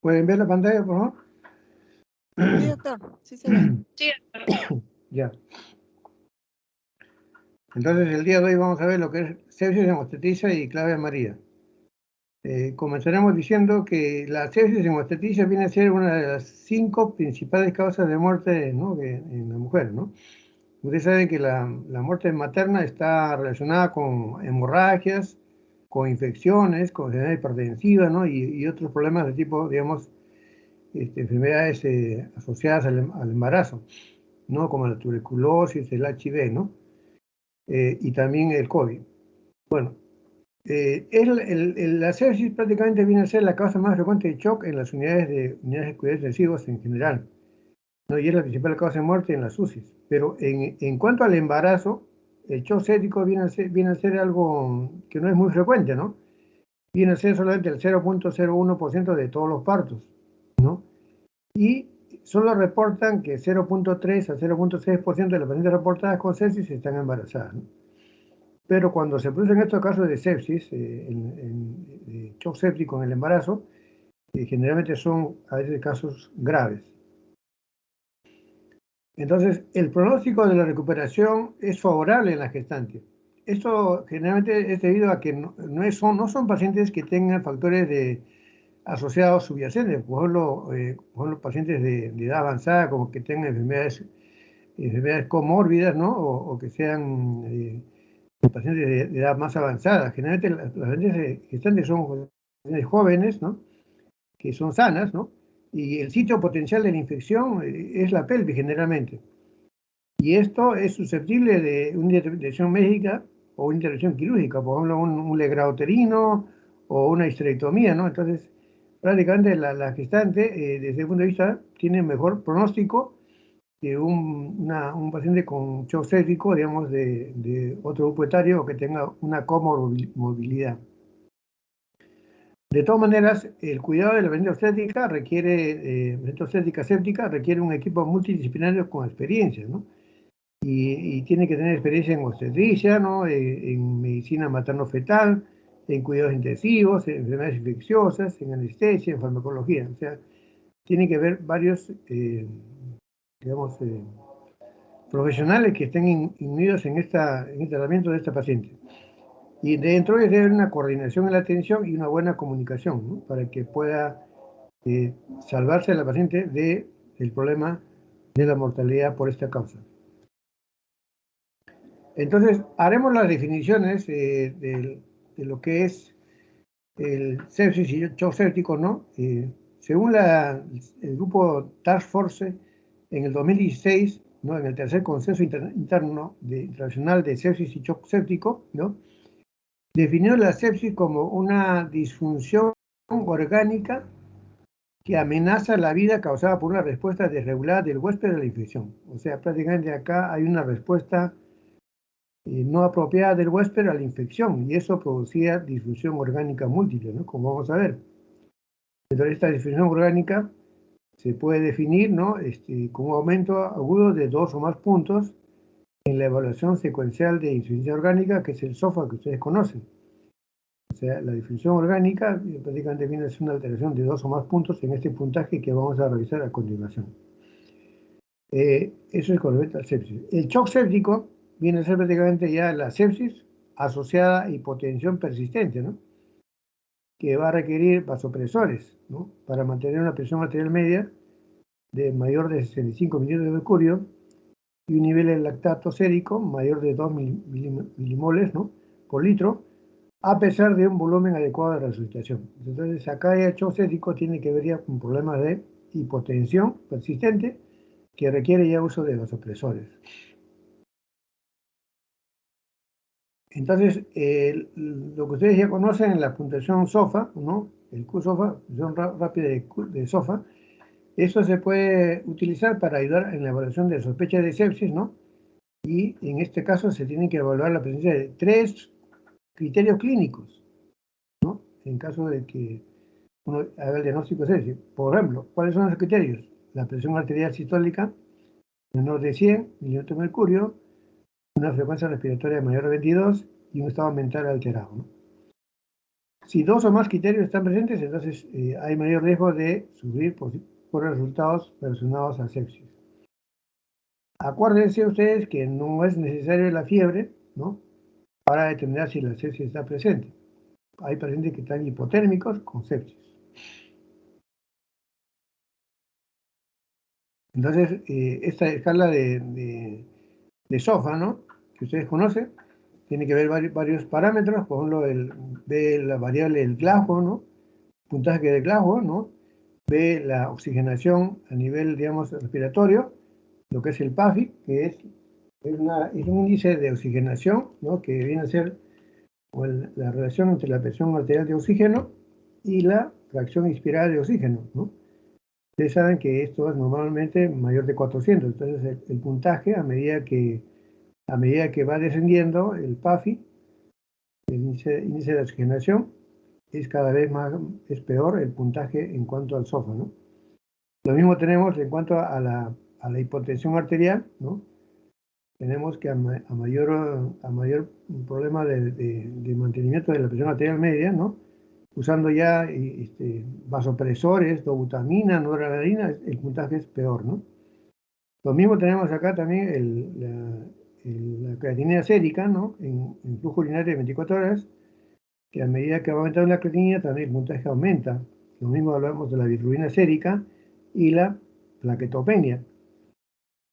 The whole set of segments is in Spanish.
¿Pueden ver la pantalla, por favor? Sí, doctor, sí se ve. Sí, doctor. Ya. Entonces, el día de hoy vamos a ver lo que es sepsis hemostatiza y clave amarilla. Comenzaremos diciendo que la sepsis hemostatiza viene a ser una de las 5 principales causas de muerte, ¿no?, en la mujer, ¿no? Ustedes saben que la muerte materna está relacionada con hemorragias, con infecciones, con enfermedad hipertensiva, ¿no?, y otros problemas de tipo, digamos, enfermedades asociadas al embarazo, ¿no?, como la tuberculosis, el HIV, ¿no?, y también el COVID. Bueno, la sepsis prácticamente viene a ser la causa más frecuente de shock en las unidades de cuidados intensivos en general, ¿no? Y es la principal causa de muerte en las UCIs. Pero en cuanto al embarazo, el shock séptico viene a ser algo que no es muy frecuente, ¿no? Viene a ser solamente el 0.01% de todos los partos, ¿no? Y solo reportan que 0.3 a 0.6% de las pacientes reportadas con sepsis están embarazadas, ¿no? Pero cuando se producen estos casos de sepsis, shock séptico en el embarazo, generalmente son a veces casos graves. Entonces, el pronóstico de la recuperación es favorable en la gestante. Esto generalmente es debido a que no son pacientes que tengan factores asociados subyacentes, por ejemplo, pacientes de edad avanzada, como que tengan enfermedades comórbidas, ¿no? O que sean pacientes de edad más avanzada. Generalmente las pacientes gestantes son pacientes jóvenes, ¿no?, que son sanas, ¿no? Y el sitio potencial de la infección es la pelvis generalmente. Y esto es susceptible de una intervención médica o una intervención quirúrgica, por ejemplo, un legrado uterino o una histerectomía, ¿no? Entonces, prácticamente la gestante, desde el punto de vista, tiene mejor pronóstico que un paciente con shock séptico, digamos, de otro grupo etario o que tenga una comorbilidad. De todas maneras, el cuidado de la paciente obstétrica séptica requiere un equipo multidisciplinario con experiencia, ¿no? Y tiene que tener experiencia en obstetricia, ¿no?, en medicina materno-fetal, en cuidados intensivos, en enfermedades infecciosas, en anestesia, en farmacología. O sea, tiene que haber varios, digamos, profesionales que estén inmiscuidos en el tratamiento de esta paciente. Y dentro debe haber una coordinación en la atención y una buena comunicación, ¿no?, para que pueda salvarse a la paciente del problema de la mortalidad por esta causa. Entonces, haremos las definiciones de lo que es el sepsis y el shock séptico, ¿no? Según el grupo Task Force, en el 2016, ¿no?, en el tercer consenso internacional de sepsis y shock séptico, ¿no?, definió la sepsis como una disfunción orgánica que amenaza la vida causada por una respuesta desregulada del huésped a la infección. O sea, prácticamente acá hay una respuesta no apropiada del huésped a la infección, y eso producía disfunción orgánica múltiple, ¿no?, como vamos a ver. Entonces, esta disfunción orgánica se puede definir, ¿no?, con un aumento agudo de 2 o más puntos en la evaluación secuencial de insuficiencia orgánica, que es el SOFA que ustedes conocen. O sea, la disfunción orgánica prácticamente viene a ser una alteración de 2 o más puntos en este puntaje que vamos a revisar a continuación. Eso es con respecto al sepsis. El shock séptico viene a ser prácticamente ya la sepsis asociada a hipotensión persistente, ¿no?, que va a requerir vasopresores, ¿no?, para mantener una presión arterial media de mayor de 65 mililitros de mercurio y un nivel de lactato sérico mayor de 2 milimoles, ¿no?, por litro, a pesar de un volumen adecuado de resucitación. Entonces, acá el shock séptico tiene que ver ya con problemas de hipotensión persistente que requiere ya uso de vasopresores. Entonces, lo que ustedes ya conocen en la puntuación SOFA, ¿no?, el Q-SOFA, puntuación rápida de SOFA, eso se puede utilizar para ayudar en la evaluación de sospecha de sepsis, ¿no? Y en este caso se tiene que evaluar la presencia de 3 criterios clínicos, ¿no?, en caso de que uno haga el diagnóstico de sepsis. Por ejemplo, ¿cuáles son los criterios? La presión arterial sistólica menor de 100 mililitros de mercurio, una frecuencia respiratoria mayor de 22 y un estado mental alterado, ¿no? Si dos o más criterios están presentes, entonces hay mayor riesgo de sufrir por resultados relacionados a sepsis. Acuérdense ustedes que no es necesario la fiebre, ¿no?, para determinar si la sepsis está presente. Hay pacientes que están hipotérmicos con sepsis. Entonces, esta escala de SOFA, ¿no?, que ustedes conocen, tiene que ver varios parámetros, por ejemplo, ve la variable del Glasgow, ¿no?, puntaje de Glasgow, ¿no?, ve la oxigenación a nivel, digamos, respiratorio, lo que es el PAFI, que es un índice de oxigenación, ¿no?, que viene a ser la relación entre la presión arterial de oxígeno y la fracción inspirada de oxígeno, ¿no? Ustedes saben que esto es normalmente mayor de 400, entonces el puntaje a medida que va descendiendo el PAFI, el índice de oxigenación, es cada vez es peor el puntaje en cuanto al SOFA, ¿no? Lo mismo tenemos en cuanto a la hipotensión arterial, ¿no? Tenemos que a mayor problema de mantenimiento de la presión arterial media, ¿no?, usando ya vasopresores, dobutamina, noradrenalina, el puntaje es peor, ¿no? Lo mismo tenemos acá también la creatinina sérica, ¿no?, en flujo urinario de 24 horas, que a medida que va aumentando la creatinina también el puntaje aumenta. Lo mismo hablamos de la bilirrubina sérica y la plaquetopenia.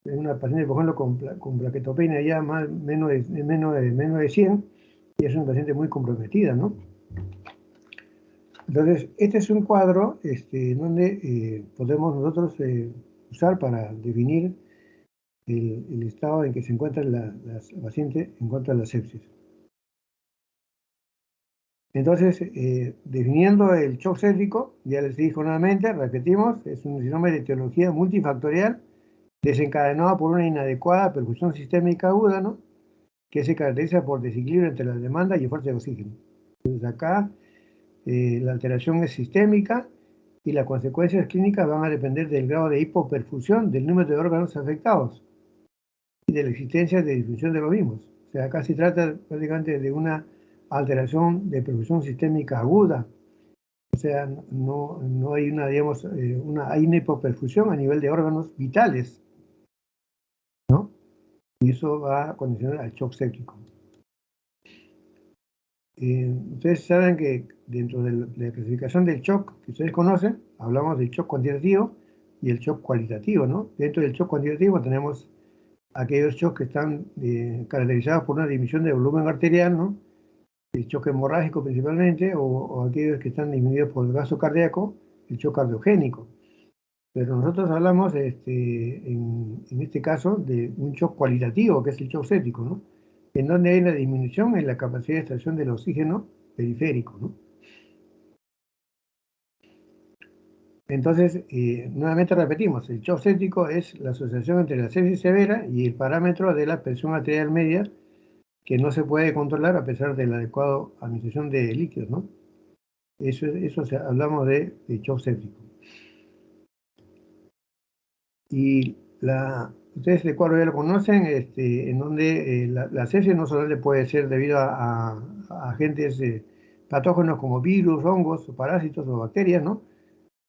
En una paciente, por ejemplo, con plaquetopenia ya menos de 100, y es una paciente muy comprometida, ¿no? Entonces, este es un cuadro donde podemos nosotros usar para definir el estado en que se encuentra la paciente en cuanto a la sepsis. Entonces, definiendo el shock séptico, ya les dijo nuevamente, repetimos, es un síndrome de etiología multifactorial desencadenado por una inadecuada perfusión sistémica aguda, ¿no?, que se caracteriza por desequilibrio entre la demanda y oferta de oxígeno. Entonces acá la alteración es sistémica y las consecuencias clínicas van a depender del grado de hipoperfusión, del número de órganos afectados y de la existencia de disfunción de los mismos. O sea, acá se trata prácticamente de una alteración de perfusión sistémica aguda. O sea, no hay digamos, hay una hipoperfusión a nivel de órganos vitales, ¿no? Y eso va a condicionar al shock séptico. Ustedes saben que dentro de la clasificación del shock que ustedes conocen, hablamos del shock cuantitativo y el shock cualitativo, ¿no? Dentro del shock cuantitativo tenemos aquellos shocks que están caracterizados por una disminución de volumen arterial, ¿no?, el shock hemorrágico principalmente, o aquellos que están disminuidos por el gasto cardíaco, el shock cardiogénico. Pero nosotros hablamos en este caso de un shock cualitativo, que es el shock séptico, ¿no?, en donde hay una disminución en la capacidad de extracción del oxígeno periférico, ¿no? Entonces, nuevamente repetimos, el shock séptico es la asociación entre la sepsis severa y el parámetro de la presión arterial media, que no se puede controlar a pesar de la adecuada administración de líquidos, ¿no? Hablamos de shock séptico. Y ustedes de cuadro ya lo conocen, en donde la sepsis no solamente puede ser debido a agentes patógenos como virus, hongos, parásitos o bacterias, ¿no?,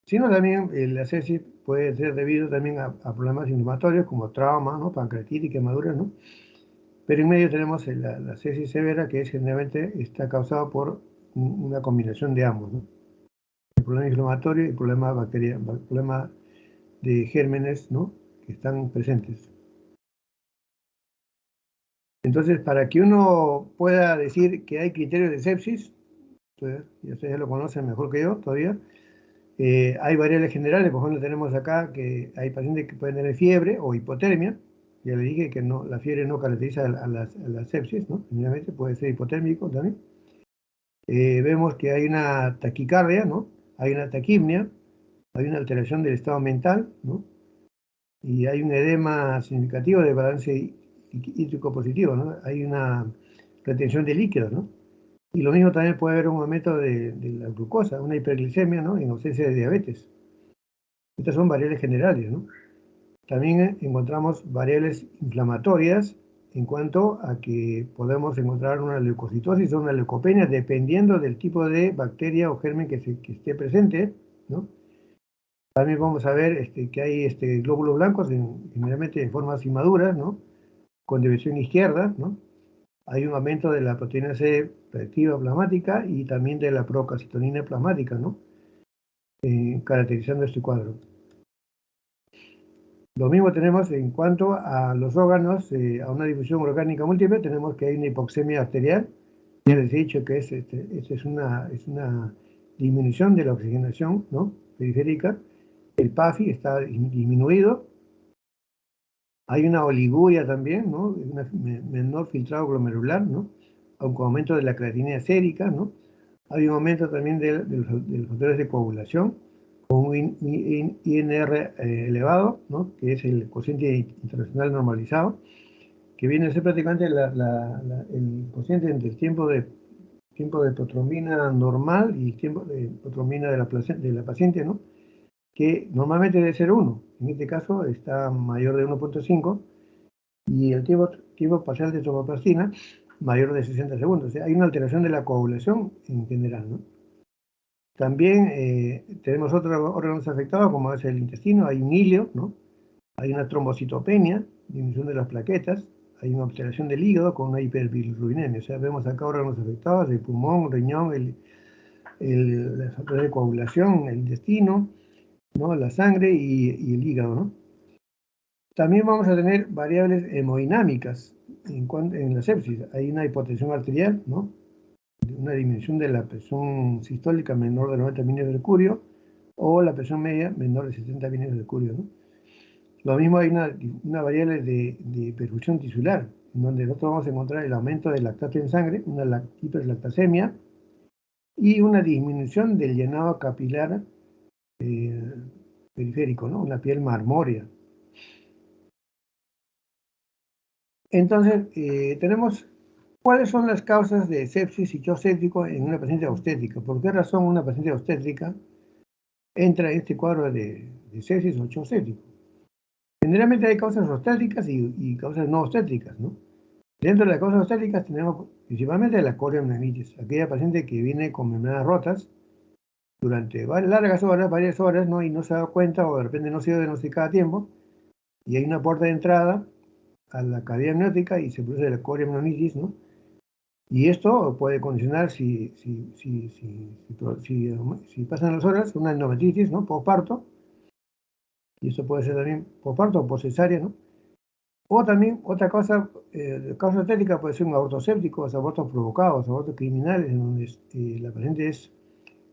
sino también la sepsis puede ser debido también a problemas inflamatorios como trauma, ¿no?, pancreatitis, quemaduras, ¿no? Pero en medio tenemos la sepsis severa, que generalmente está causada por una combinación de ambos, ¿no?, el problema inflamatorio y el problema bacteriano, el problema de gérmenes, ¿no?, que están presentes. Entonces, para que uno pueda decir que hay criterios de sepsis, y ustedes ya lo conocen mejor que yo todavía, hay variables generales. Por ejemplo, tenemos acá que hay pacientes que pueden tener fiebre o hipotermia. Ya le dije que no, la fiebre no caracteriza a la sepsis, ¿no? Generalmente puede ser hipotérmico también. Vemos que hay una taquicardia, ¿no?, hay una taquipnea, hay una alteración del estado mental, ¿no?, y hay un edema significativo de balance hídrico positivo, ¿no?, hay una retención de líquidos, ¿no?, y lo mismo también puede haber un aumento de la glucosa, una hiperglicemia, ¿no?, en ausencia de diabetes. Estas son variables generales, ¿no? También encontramos variables inflamatorias en cuanto a que podemos encontrar una leucocitosis o una leucopenia, dependiendo del tipo de bacteria o germen que esté presente, ¿no? También vamos a ver que hay glóbulos blancos, generalmente en formas inmaduras, ¿no? Con división izquierda, ¿no? Hay un aumento de la proteína C reactiva plasmática y también de la procalcitonina plasmática, ¿no? Caracterizando este cuadro. Lo mismo tenemos en cuanto a los órganos, a una difusión orgánica múltiple, tenemos que hay una hipoxemia arterial. Ya les he dicho que es una disminución de la oxigenación, ¿no? Periférica. El PAFI está disminuido. Hay una oliguria también, ¿no? Un menor filtrado glomerular, ¿no? Aunque aumento de la creatinina sérica, ¿no? Hay un aumento también de los factores de coagulación, con un INR elevado, ¿no? Que es el cociente internacional normalizado, que viene a ser prácticamente el cociente entre el tiempo de protrombina normal y el tiempo de protrombina de la paciente, ¿no? Que normalmente debe ser 1. En este caso está mayor de 1.5 y el tiempo parcial de tropoplastina mayor de 60 segundos. O sea, hay una alteración de la coagulación en general, ¿no? También tenemos otros órganos afectados, como es el intestino, hay un hilio, ¿no? Hay una trombocitopenia, disminución de las plaquetas, hay una alteración del hígado con una hiperbilirrubinemia. O sea, vemos acá órganos afectados, el pulmón, el riñón, la factor de coagulación, el intestino, ¿no? La sangre y el hígado, ¿no? También vamos a tener variables hemodinámicas en la sepsis. Hay una hipotensión arterial, ¿no? Una disminución de la presión sistólica menor de 90 milímetros de mercurio o la presión media menor de 70 milímetros de mercurio, ¿no? Lo mismo hay una variable de perfusión tisular, en donde nosotros vamos a encontrar el aumento del lactato en sangre, una hiperlactasemia y una disminución del llenado capilar periférico, ¿no? Una piel marmórea. Entonces, tenemos cuáles son las causas de sepsis y shock séptico en una paciente obstétrica. ¿Por qué razón una paciente obstétrica entra en este cuadro de sepsis o shock séptico? Generalmente hay causas obstétricas y causas no obstétricas, ¿no? Dentro de las causas obstétricas tenemos principalmente la corioamnionitis, aquella paciente que viene con membranas rotas durante largas horas, varias horas, ¿no? Y no se ha dado cuenta o de repente no ha sido diagnosticada a tiempo y hay una puerta de entrada a la cavidad amniótica y se produce la corioamnionitis, ¿no? Y esto puede condicionar, si pasan las horas, una endovenosis, ¿no? Posparto, y eso puede ser también posparto o poscesárea, ¿no? O también otra causa estética puede ser un aborto séptico, abortos provocados, abortos criminales, en donde la paciente es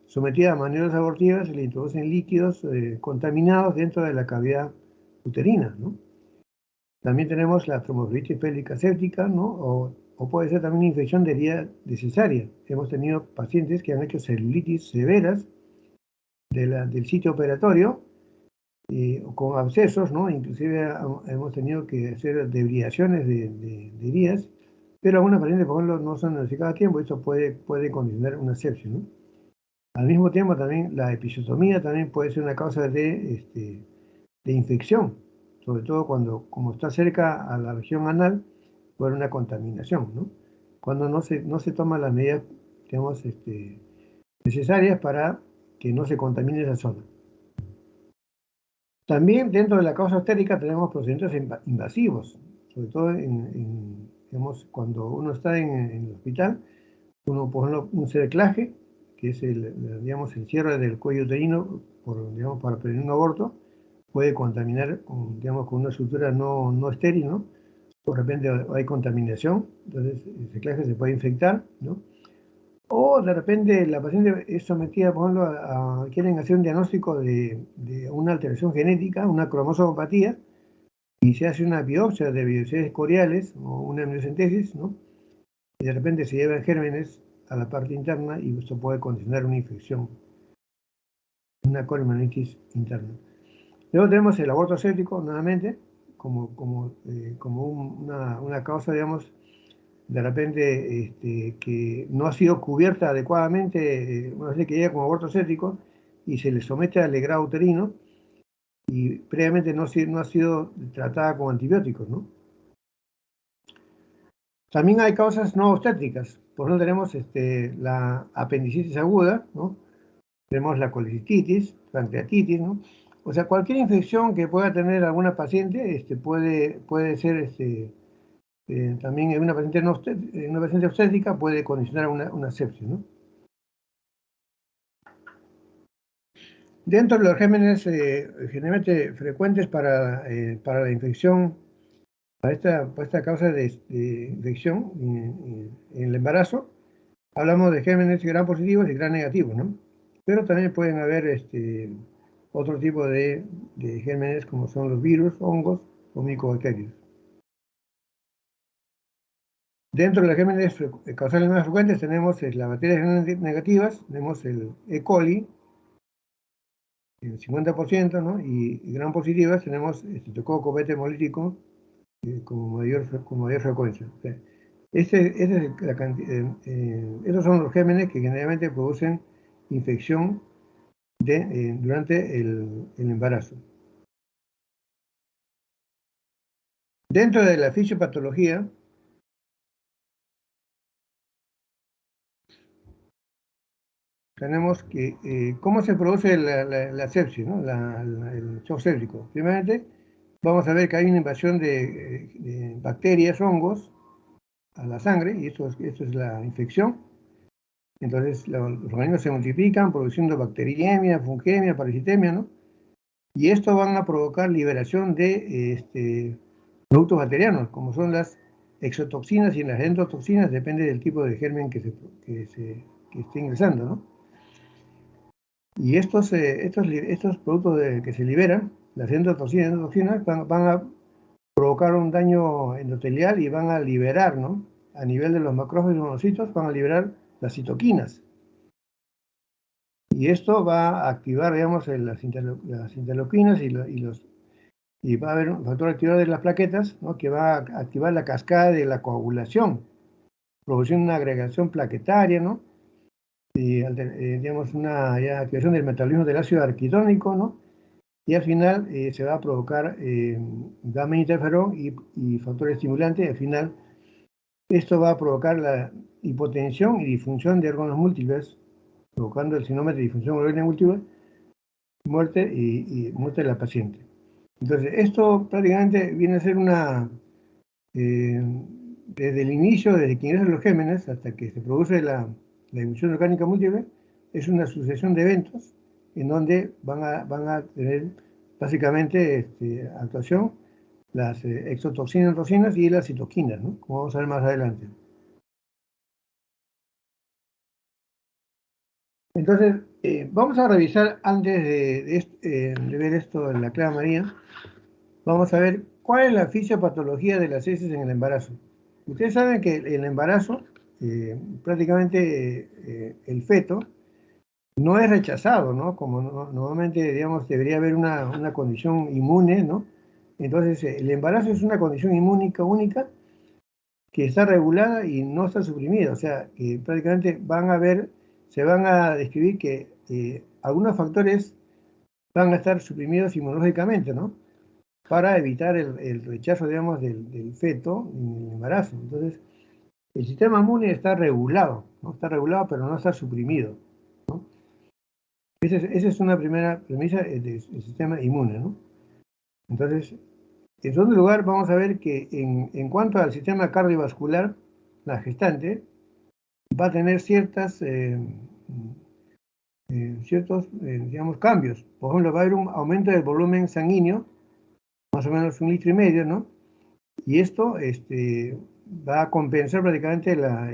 sometida a maniobras abortivas y le introducen líquidos contaminados dentro de la cavidad uterina, ¿no? También tenemos la tromboflebitis pélvica séptica, ¿no? O puede ser también una infección de herida de cesárea. Hemos tenido pacientes que han hecho celulitis severas del sitio operatorio con abscesos, ¿no? Inclusive hemos tenido que hacer debridaciones de heridas, pero algunas pacientes, por ejemplo, no son diagnosticadas a tiempo, esto puede condicionar una sepsis, ¿no? Al mismo tiempo, también la episiotomía también puede ser una causa de infección, sobre todo como está cerca a la región anal, por una contaminación, ¿no? Cuando no se toman las medidas, digamos, necesarias para que no se contamine esa zona. También dentro de la causa obstétrica tenemos procedimientos invasivos, sobre todo digamos, cuando uno está en el hospital, uno, por ejemplo, un cerclaje, que es digamos, el cierre del cuello uterino, digamos, para prevenir un aborto, puede contaminar digamos, con una estructura no estéril, ¿no? De repente hay contaminación, entonces el cerclaje se puede infectar, ¿no? O de repente la paciente es sometida, por ejemplo, quieren hacer un diagnóstico de una alteración genética, una cromosomopatía, y se hace una biopsia de biopsias coriales o una amniocentesis, ¿no? Y de repente se llevan gérmenes a la parte interna y esto puede condicionar una infección, una corioamnionitis interna. Luego tenemos el aborto séptico, nuevamente, como una causa, digamos, de repente que no ha sido cubierta adecuadamente, una vez que llega como aborto séptico y se le somete al legrado uterino y previamente no ha sido tratada con antibióticos, ¿no? También hay causas no obstétricas. Por ejemplo, tenemos la apendicitis aguda, ¿no? Tenemos la colecistitis, pancreatitis, ¿no? O sea, cualquier infección que pueda tener alguna paciente puede ser también en una paciente, una paciente obstétrica puede condicionar una sepsis, ¿no? Dentro de los gérmenes generalmente frecuentes para la infección, para esta causa de infección en el embarazo, hablamos de gérmenes gram positivos y gram negativos, ¿no? Pero también pueden haber otro tipo de gérmenes como son los virus, hongos o micobacterias. Dentro de los gérmenes causales más frecuentes tenemos las bacterias negativas, tenemos el E. coli, el 50%, ¿no? Y gram positivas tenemos estreptococo beta hemolítico con mayor frecuencia. O sea, esos son los gérmenes que generalmente producen infección durante el embarazo. Dentro de la fisiopatología, tenemos que cómo se produce la sepsis, ¿no? El shock séptico. Primeramente, vamos a ver que hay una invasión de bacterias, hongos a la sangre, y esto es la infección. Entonces, los organismos se multiplican produciendo bacteriemia, fungemia, parasitemia, ¿no? Y esto van a provocar liberación de productos bacterianos, como son las exotoxinas y las endotoxinas, depende del tipo de germen que esté ingresando, ¿no? Y estos productos que se liberan, las endotoxinas y endotoxinas, van a provocar un daño endotelial y van a liberar, ¿no? A nivel de los macrófagos y monocitos, van a liberar las citoquinas. Y esto va a activar, digamos, las interleuquinas y va a haber un factor activador de las plaquetas, ¿no? Que va a activar la cascada de la coagulación, produciendo una agregación plaquetaria, ¿no? Y digamos, una activación del metabolismo del ácido arquitónico, ¿no? Y al final se va a provocar gamma interferón y factor estimulante. Al final, esto va a provocar la hipotensión y disfunción de órganos múltiples, provocando el síndrome de disfunción orgánica múltiple, muerte y muerte de la paciente. Entonces, esto prácticamente viene a ser desde el inicio, desde que ingresan los gérmenes hasta que se produce la disfunción orgánica múltiple, es una sucesión de eventos en donde van a tener básicamente actuación las exotoxinas, toxinas y las citoquinas, ¿no? Como vamos a ver más adelante. Entonces, vamos a revisar antes de ver esto en la clave María, vamos a ver cuál es la fisiopatología de las heces en el embarazo. Ustedes saben que el embarazo, prácticamente el feto, no es rechazado, ¿no? Como normalmente, digamos, debería haber una condición inmune, ¿no? Entonces, el embarazo es una condición inmúnica única que está regulada y no está suprimida. O sea, que prácticamente se van a describir que algunos factores van a estar suprimidos inmunológicamente, ¿no? Para evitar el rechazo, digamos, del feto en el embarazo. Entonces, el sistema inmune está regulado, ¿no? Está regulado, pero no está suprimido, ¿no? Esa es una primera premisa del sistema inmune, ¿no? Entonces, en segundo lugar, vamos a ver que en cuanto al sistema cardiovascular, la gestante va a tener ciertos, digamos, cambios. Por ejemplo, va a haber un aumento del volumen sanguíneo, más o menos 1,5 litros, ¿no? Y esto va a compensar prácticamente la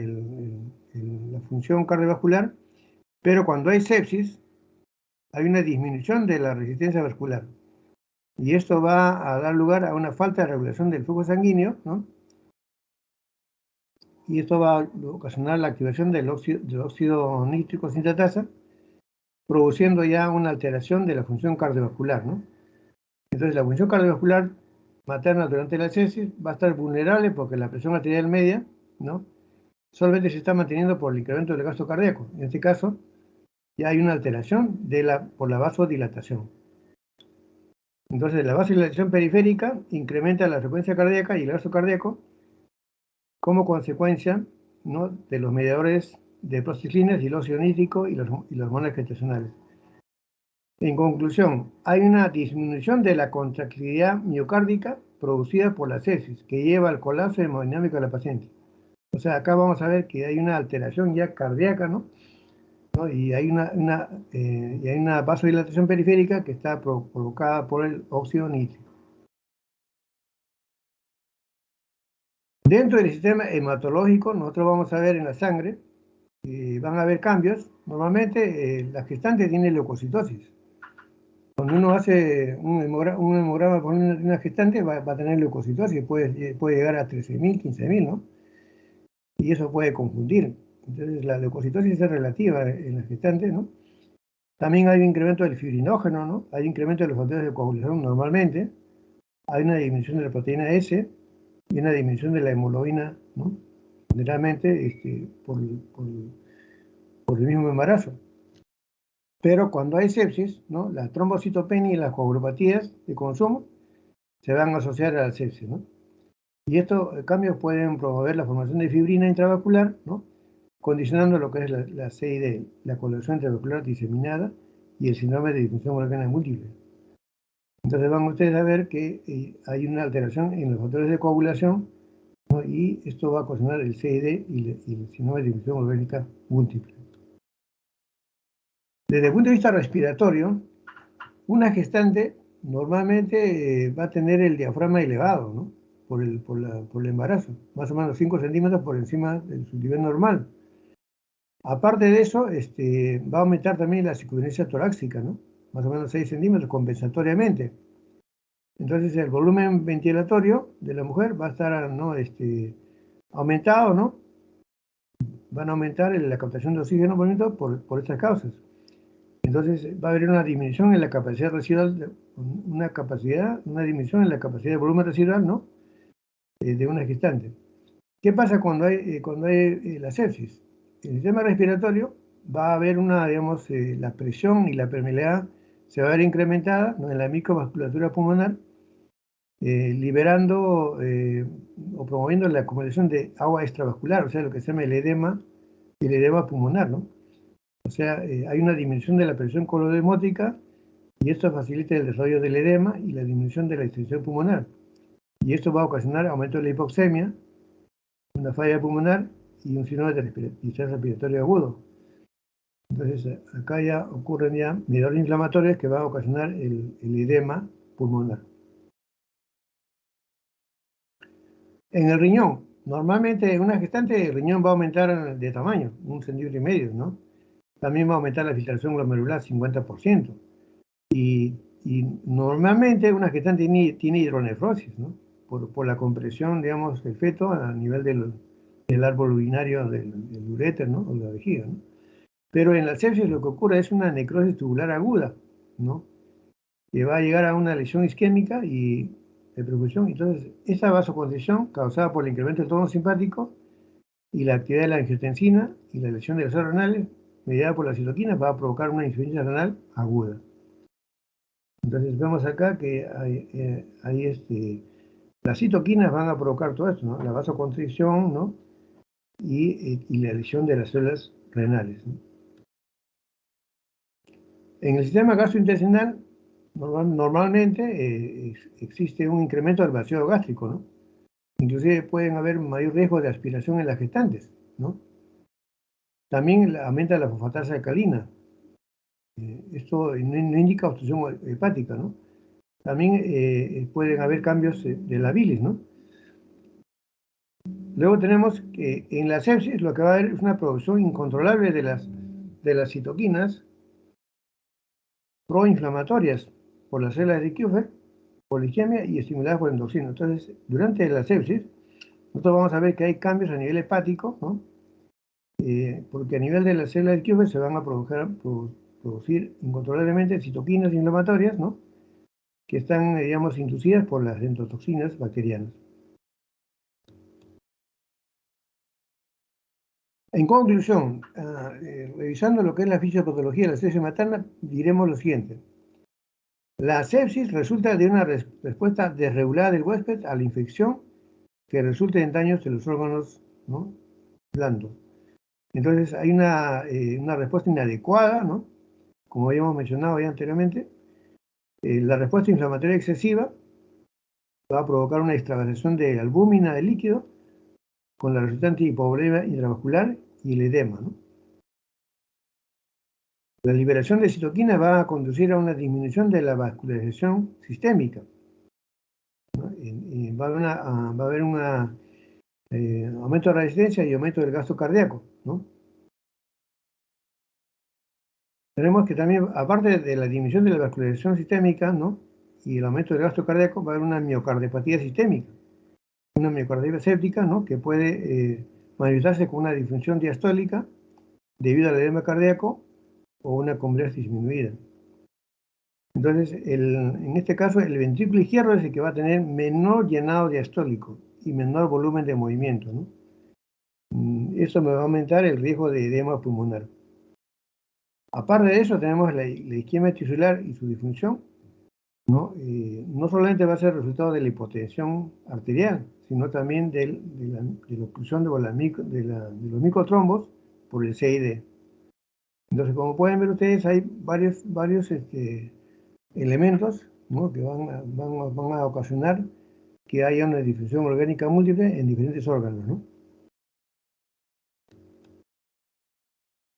función cardiovascular, pero cuando hay sepsis, hay una disminución de la resistencia vascular. Y esto va a dar lugar a una falta de regulación del flujo sanguíneo, ¿no? Y esto va a ocasionar la activación del óxido nítrico sintatasa, produciendo ya una alteración de la función cardiovascular, ¿no? Entonces, la función cardiovascular materna durante la sepsis va a estar vulnerable porque la presión arterial media, ¿no? Solamente se está manteniendo por el incremento del gasto cardíaco. En este caso, ya hay una alteración por la vasodilatación. Entonces, la vasodilatación periférica incrementa la frecuencia cardíaca y el gasto cardíaco, como consecuencia, ¿no?, de los mediadores de prostaglandinas y el óxido nítrico y las hormonas gestacionales. En conclusión, hay una disminución de la contractilidad miocárdica producida por la sepsis, que lleva al colapso hemodinámico de la paciente. O sea, acá vamos a ver que hay una alteración ya cardíaca, ¿no? Y hay una vasodilatación periférica que está provocada por el óxido nítrico. Dentro del sistema hematológico, nosotros vamos a ver en la sangre, van a haber cambios. Normalmente la gestante tiene leucocitosis. Cuando uno hace un hemograma con una gestante, va a tener leucocitosis, puede llegar a 13.000, 15.000, ¿no? Y eso puede confundir. Entonces, la leucocitosis es relativa en la gestante, ¿no? También hay un incremento del fibrinógeno, ¿no? Hay incremento de los factores de coagulación normalmente. Hay una disminución de la proteína S y una disminución de la hemoglobina, ¿no? Generalmente por el mismo embarazo. Pero cuando hay sepsis, ¿no?, la trombocitopenia y las coagulopatías de consumo se van a asociar a la sepsis, ¿no? Y estos cambios pueden promover la formación de fibrina intravascular, ¿no?, condicionando lo que es la CID, la coagulación intravascular diseminada y el síndrome de disfunción orgánica múltiple. Entonces van ustedes a ver que hay una alteración en los factores de coagulación, ¿no?, y esto va a ocasionar el CID y el síndrome de disfunción orgánica múltiple. Desde el punto de vista respiratorio, una gestante normalmente va a tener el diafragma elevado, ¿no?, por el embarazo, más o menos 5 centímetros por encima de su nivel normal. Aparte de eso, va a aumentar también la circunferencia torácica, ¿no?, más o menos 6 centímetros compensatoriamente. Entonces el volumen ventilatorio de la mujer va a estar, ¿no?, aumentado, ¿no? Van a aumentar la captación de oxígeno por estas causas. Entonces va a haber una disminución en la capacidad residual, una disminución en la capacidad de volumen residual, ¿no?, de una gestante. ¿Qué pasa cuando hay la sepsis? En el sistema respiratorio va a haber la presión y la permeabilidad se va a ver incrementada, ¿no?, en la microvasculatura pulmonar, liberando o promoviendo la acumulación de agua extravascular, o sea, lo que se llama el edema pulmonar, ¿no? O sea, hay una disminución de la presión colodemótica y esto facilita el desarrollo del edema y la disminución de la extensión pulmonar. Y esto va a ocasionar aumento de la hipoxemia, una falla pulmonar y un síndrome de distrés respiratorio agudo. Entonces, acá ya ocurren mediadores inflamatorios que van a ocasionar el edema pulmonar. En el riñón, normalmente en una gestante el riñón va a aumentar de tamaño, 1,5 centímetros, ¿no? También va a aumentar la filtración glomerular 50%. Y normalmente una gestante tiene hidronefrosis, ¿no?, por la compresión, digamos, del feto a nivel del árbol urinario del uréter, ¿no?, o de la vejiga, ¿no? Pero en la sepsis lo que ocurre es una necrosis tubular aguda, ¿no?, que va a llegar a una lesión isquémica y de perfusión. Entonces, esa vasoconstricción causada por el incremento del tono simpático y la actividad de la angiotensina y la lesión de las células renales mediada por las citoquinas va a provocar una insuficiencia renal aguda. Entonces vemos acá que las citoquinas van a provocar todo esto, ¿no?, la vasoconstricción, ¿no?, y la lesión de las células renales, ¿no? En el sistema gastrointestinal normalmente existe un incremento del vacío gástrico, ¿no? Inclusive pueden haber mayor riesgo de aspiración en las gestantes, ¿no? También aumenta la fosfatasa alcalina. Esto no indica obstrucción hepática, ¿no? También pueden haber cambios de la bilis, ¿no? Luego tenemos que en la sepsis lo que va a haber es una producción incontrolable de las citoquinas proinflamatorias por las células de Kupffer, por la isquemia y estimuladas por endoxinas. Entonces, durante la sepsis, nosotros vamos a ver que hay cambios a nivel hepático, ¿no? Porque a nivel de las células de Kupffer se van a producir incontrolablemente citoquinas inflamatorias, ¿no?, que están, digamos, inducidas por las endotoxinas bacterianas. En conclusión, revisando lo que es la fisiopatología de la sepsis materna, diremos lo siguiente. La sepsis resulta de una respuesta desregulada del huésped a la infección que resulte en daños de los órganos, ¿no?, blandos. Entonces hay una respuesta inadecuada, ¿no?, como habíamos mencionado ya anteriormente. La respuesta inflamatoria excesiva va a provocar una extravasación de albúmina del líquido con la resultante hipovolemia intravascular y el edema, ¿no? La liberación de citoquinas va a conducir a una disminución de la vascularización sistémica, ¿no? Y va a haber un aumento de la resistencia y aumento del gasto cardíaco, ¿no? Tenemos que también, aparte de la disminución de la vascularización sistémica, ¿no?, y el aumento del gasto cardíaco, va a haber una miocardiopatía sistémica, una miocarditis séptica, ¿no?, que puede manifestarse con una disfunción diastólica debido al edema cardíaco o una complejidad disminuida. Entonces, en este caso, el ventrículo izquierdo es el que va a tener menor llenado diastólico y menor volumen de movimiento, ¿no? Eso me va a aumentar el riesgo de edema pulmonar. Aparte de eso, tenemos la isquemia tisular y su disfunción, ¿no? No solamente va a ser resultado de la hipotensión arterial, sino también de la oclusión de los microtrombos por el CID. Entonces, como pueden ver ustedes, hay varios elementos, ¿no?, que van a ocasionar que haya una difusión orgánica múltiple en diferentes órganos, ¿no?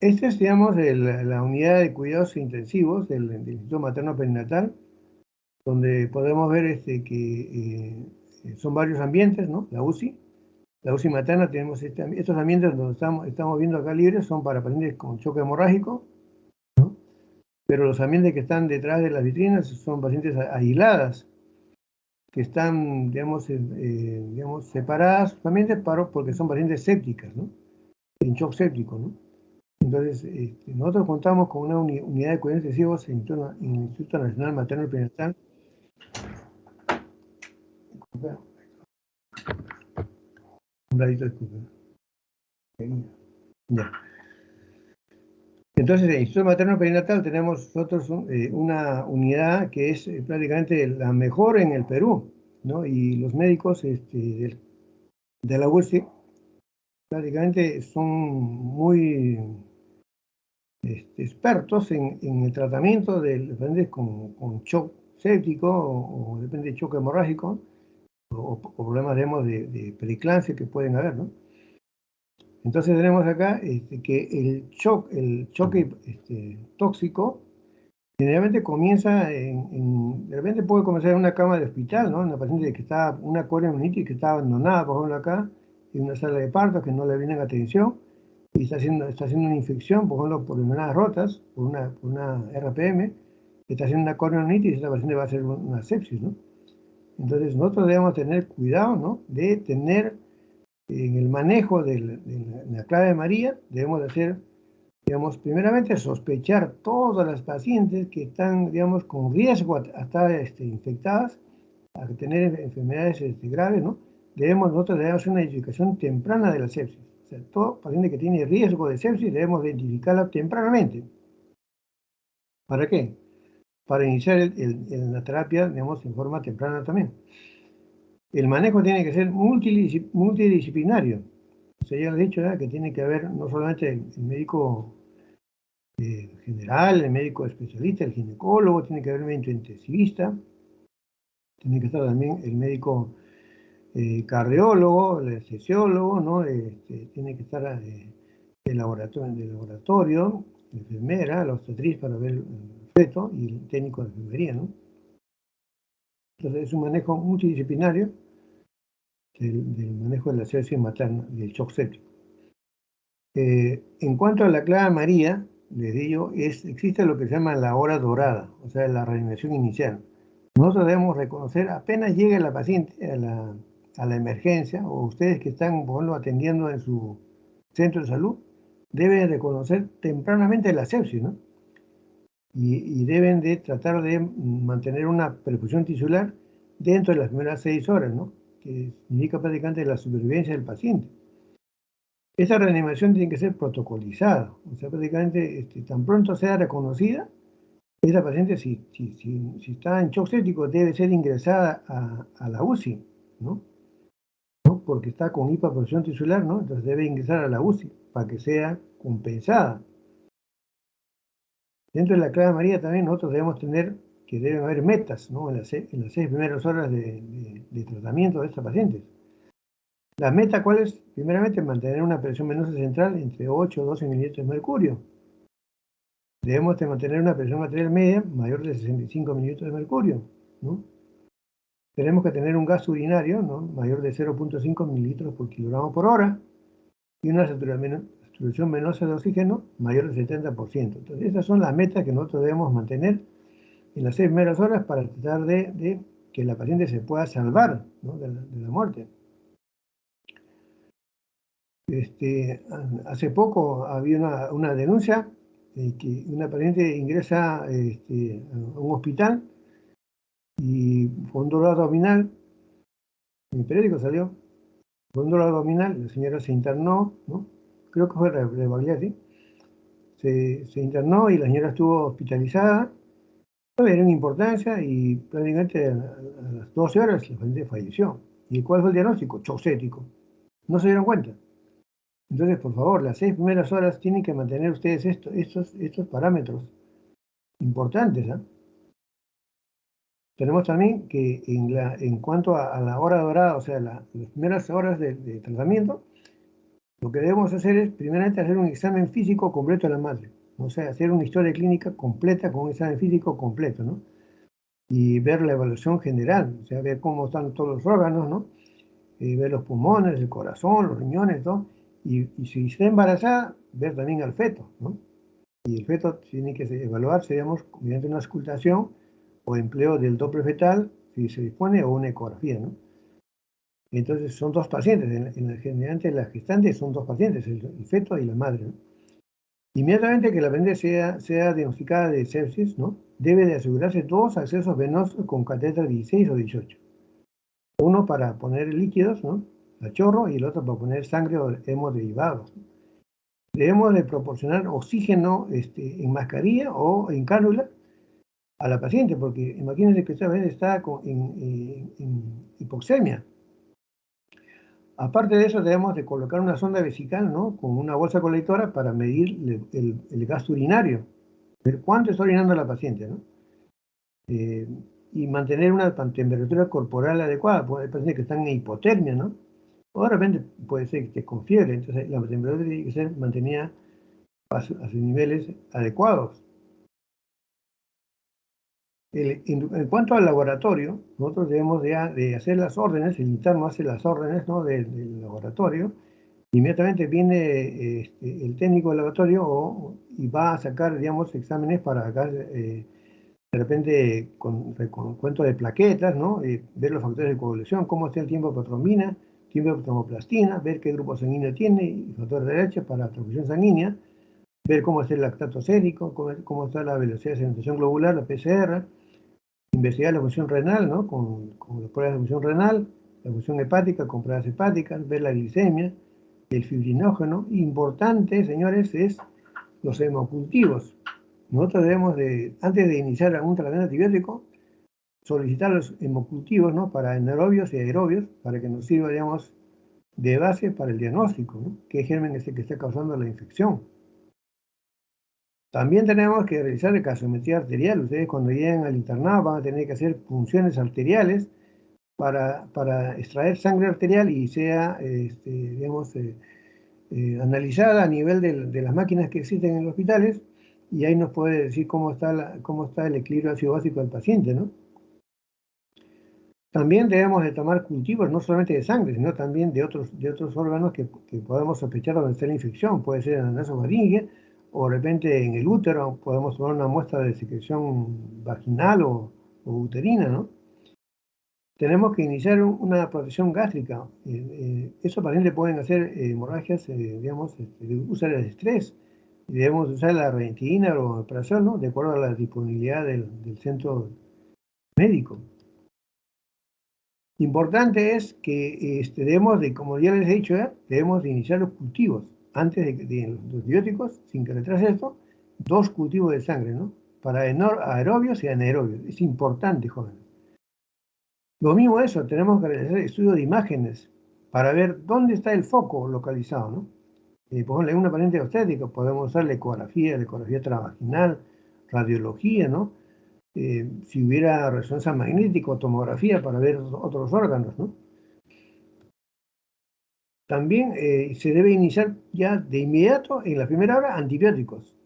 Esta es, digamos, la unidad de cuidados intensivos del Instituto Materno Perinatal, donde podemos ver que son varios ambientes, ¿no? La UCI materna, tenemos estos ambientes donde estamos viendo acá libres, son para pacientes con choque hemorrágico, ¿no? Pero los ambientes que están detrás de las vitrinas son pacientes aisladas, que están, digamos, separadas solamente porque son pacientes sépticas, ¿no?, en shock séptico, ¿no? Entonces, nosotros contamos con una unidad de cuidados intensivos en el Instituto Nacional Materno Perinatal. Un ladito, disculpe. Ya. Entonces, en el Instituto Materno Perinatal tenemos nosotros una unidad que es prácticamente la mejor en el Perú, ¿no? Y los médicos de la UCI prácticamente son muy expertos en el tratamiento de pacientes con shock séptico o depende de choque hemorrágico o problemas, digamos, de preeclampsia que pueden haber, ¿no? Entonces tenemos acá que el choque tóxico generalmente comienza de repente puede comenzar en una cama de hospital, ¿no? Una paciente que está, una corionitis que está abandonada, por ejemplo, acá, en una sala de parto que no le vienen atención y está haciendo una infección, por ejemplo, por venas rotas, por una RPM, está haciendo una corionitis y esta paciente va a hacer una sepsis, ¿no? Entonces nosotros debemos tener cuidado, ¿no?, de tener en el manejo de la clave de María, debemos de hacer, digamos, primeramente sospechar todas las pacientes que están, digamos, con riesgo a estar infectadas, a tener enfermedades graves, ¿no? Nosotros debemos hacer una identificación temprana de la sepsis. O sea, todo paciente que tiene riesgo de sepsis debemos identificarla tempranamente. ¿Para qué? Para iniciar la terapia, digamos, en forma temprana también. El manejo tiene que ser multidisciplinario. O sea, ya les he dicho que tiene que haber no solamente el médico general, el médico especialista, el ginecólogo, tiene que haber el médico intensivista, tiene que estar también el médico cardiólogo, el anestesiólogo, ¿no? Tiene que estar el laboratorio, la enfermera, la obstetriz para ver el feto y el técnico de enfermería, ¿no? Entonces es un manejo multidisciplinario del manejo de la sepsis materna y el shock séptico. En cuanto a la clave María, les digo, existe lo que se llama la hora dorada, o sea, la reanimación inicial. Nosotros debemos reconocer, apenas llegue la paciente a la emergencia, o ustedes que están, por ejemplo, atendiendo en su centro de salud, deben reconocer tempranamente la sepsis, ¿no? Y deben de tratar de mantener una perfusión tisular dentro de las primeras 6 horas, ¿no?, que significa prácticamente la supervivencia del paciente. Esa reanimación tiene que ser protocolizada, o sea, prácticamente tan pronto sea reconocida, esa paciente, si está en shock séptico, debe ser ingresada a la UCI, ¿no? porque está con hiperposición tisular, ¿no? Entonces debe ingresar a la UCI para que sea compensada. Dentro de la clave María también nosotros debemos tener que deben haber metas, ¿no? En las 6 primeras horas de tratamiento de estas pacientes. La meta, ¿cuál es? Primeramente, mantener una presión venosa central entre 8 y 12 mililitros de mercurio. Debemos de mantener una presión arterial media mayor de 65 mililitros de mercurio, ¿no? Tenemos que tener un gasto urinario, ¿no? Mayor de 0.5 mililitros por kilogramo por hora y una saturación venosa de oxígeno mayor del 70%. Entonces, esas son las metas que nosotros debemos mantener en las 6 primeras horas para tratar de que la paciente se pueda salvar, ¿no? de la muerte. Hace poco había una denuncia de que una paciente ingresa a un hospital y fue un dolor abdominal, en el periódico salió, fue un dolor abdominal, la señora se internó, ¿no? Creo que fue de Bagliati, se internó y la señora estuvo hospitalizada, no le dieron importancia y prácticamente a las 12 horas la paciente falleció. ¿Y cuál fue el diagnóstico? Shock séptico. No se dieron cuenta. Entonces, por favor, las 6 primeras horas tienen que mantener ustedes estos parámetros importantes, ¿eh? Tenemos también que en cuanto a la hora dorada, o sea, las primeras horas de tratamiento, lo que debemos hacer es, primeramente, hacer un examen físico completo de la madre. O sea, hacer una historia clínica completa con un examen físico completo, ¿no? Y ver la evaluación general, o sea, ver cómo están todos los órganos, ¿no? Ver los pulmones, el corazón, los riñones, ¿no? Y si está embarazada, ver también al feto, ¿no? Y el feto tiene que evaluarse, digamos, mediante una auscultación o empleo del Doppler fetal, si se dispone, o una ecografía, ¿no? Entonces son dos pacientes, generalmente las gestantes son dos pacientes, el feto y la madre, ¿no? Inmediatamente que la paciente sea diagnosticada de sepsis, ¿no? Debe de asegurarse 2 accesos venosos con catéter 16 o 18. Uno para poner líquidos, ¿no? A chorro, y el otro para poner sangre o hemoderivados. Debemos de proporcionar oxígeno en mascarilla o en cánula a la paciente, porque imagínense que esta vez está en hipoxemia. Aparte de eso, debemos de colocar una sonda vesical, ¿no? Con una bolsa colectora para medir el gasto urinario, ver cuánto está orinando la paciente, ¿no? Y mantener una temperatura corporal adecuada, porque hay pacientes que están en hipotermia, ¿no? O de repente puede ser que esté con fiebre, entonces la temperatura tiene que ser mantenida a sus niveles adecuados. En cuanto al laboratorio, nosotros debemos de hacer las órdenes, el interno hace las órdenes, ¿no? del laboratorio. Inmediatamente viene el técnico del laboratorio y va a sacar, digamos, exámenes para sacar, de repente, con cuento de plaquetas, ¿no? Ver los factores de coagulación, cómo está el tiempo de protrombina, tiempo de tromoplastina, ver qué grupo sanguíneo tiene y factor de H para transfusión sanguínea, ver cómo está el lactato sérico, cómo está la velocidad de sedimentación globular, la PCR, investigar la función renal, ¿no? Con las pruebas de función renal, la función hepática con pruebas hepáticas, ver la glicemia, el fibrinógeno. Importante, señores, es los hemocultivos. Nosotros debemos antes de iniciar algún tratamiento antibiótico, solicitar los hemocultivos, ¿no? Para anaerobios y aerobios, para que nos sirva, digamos, de base para el diagnóstico, ¿no? ¿Qué germen es el que está causando la infección? También tenemos que realizar el gasometría arterial. Ustedes cuando lleguen al internado van a tener que hacer punciones arteriales para extraer sangre arterial y sea, digamos, analizada a nivel de las máquinas que existen en los hospitales, y ahí nos puede decir cómo está el equilibrio ácido básico del paciente, ¿no? También debemos de tomar cultivos no solamente de sangre, sino también de otros órganos que podemos sospechar donde está la infección. Puede ser en la nasofaringe, o de repente en el útero podemos tomar una muestra de secreción vaginal o uterina, ¿no? Tenemos que iniciar una protección gástrica. Esos pacientes pueden hacer hemorragias, digamos, usar el estrés. Debemos usar la ranitidina o el omeprazol, ¿no? De acuerdo a la disponibilidad del centro médico. Importante es que debemos de, como ya les he dicho, debemos de iniciar los cultivos. Antes de los antibióticos, sin que retrase esto, 2 cultivos de sangre, ¿no? Para aerobios y anaerobios. Es importante, jóvenes. Lo mismo eso, tenemos que realizar estudios de imágenes para ver dónde está el foco localizado, ¿no? Por ejemplo, en una paciente obstétrica podemos usar la ecografía transvaginal, radiología, ¿no? Si hubiera resonancia magnética o tomografía para ver otros órganos, ¿no? También se debe iniciar ya de inmediato, en la primera hora, antibióticos.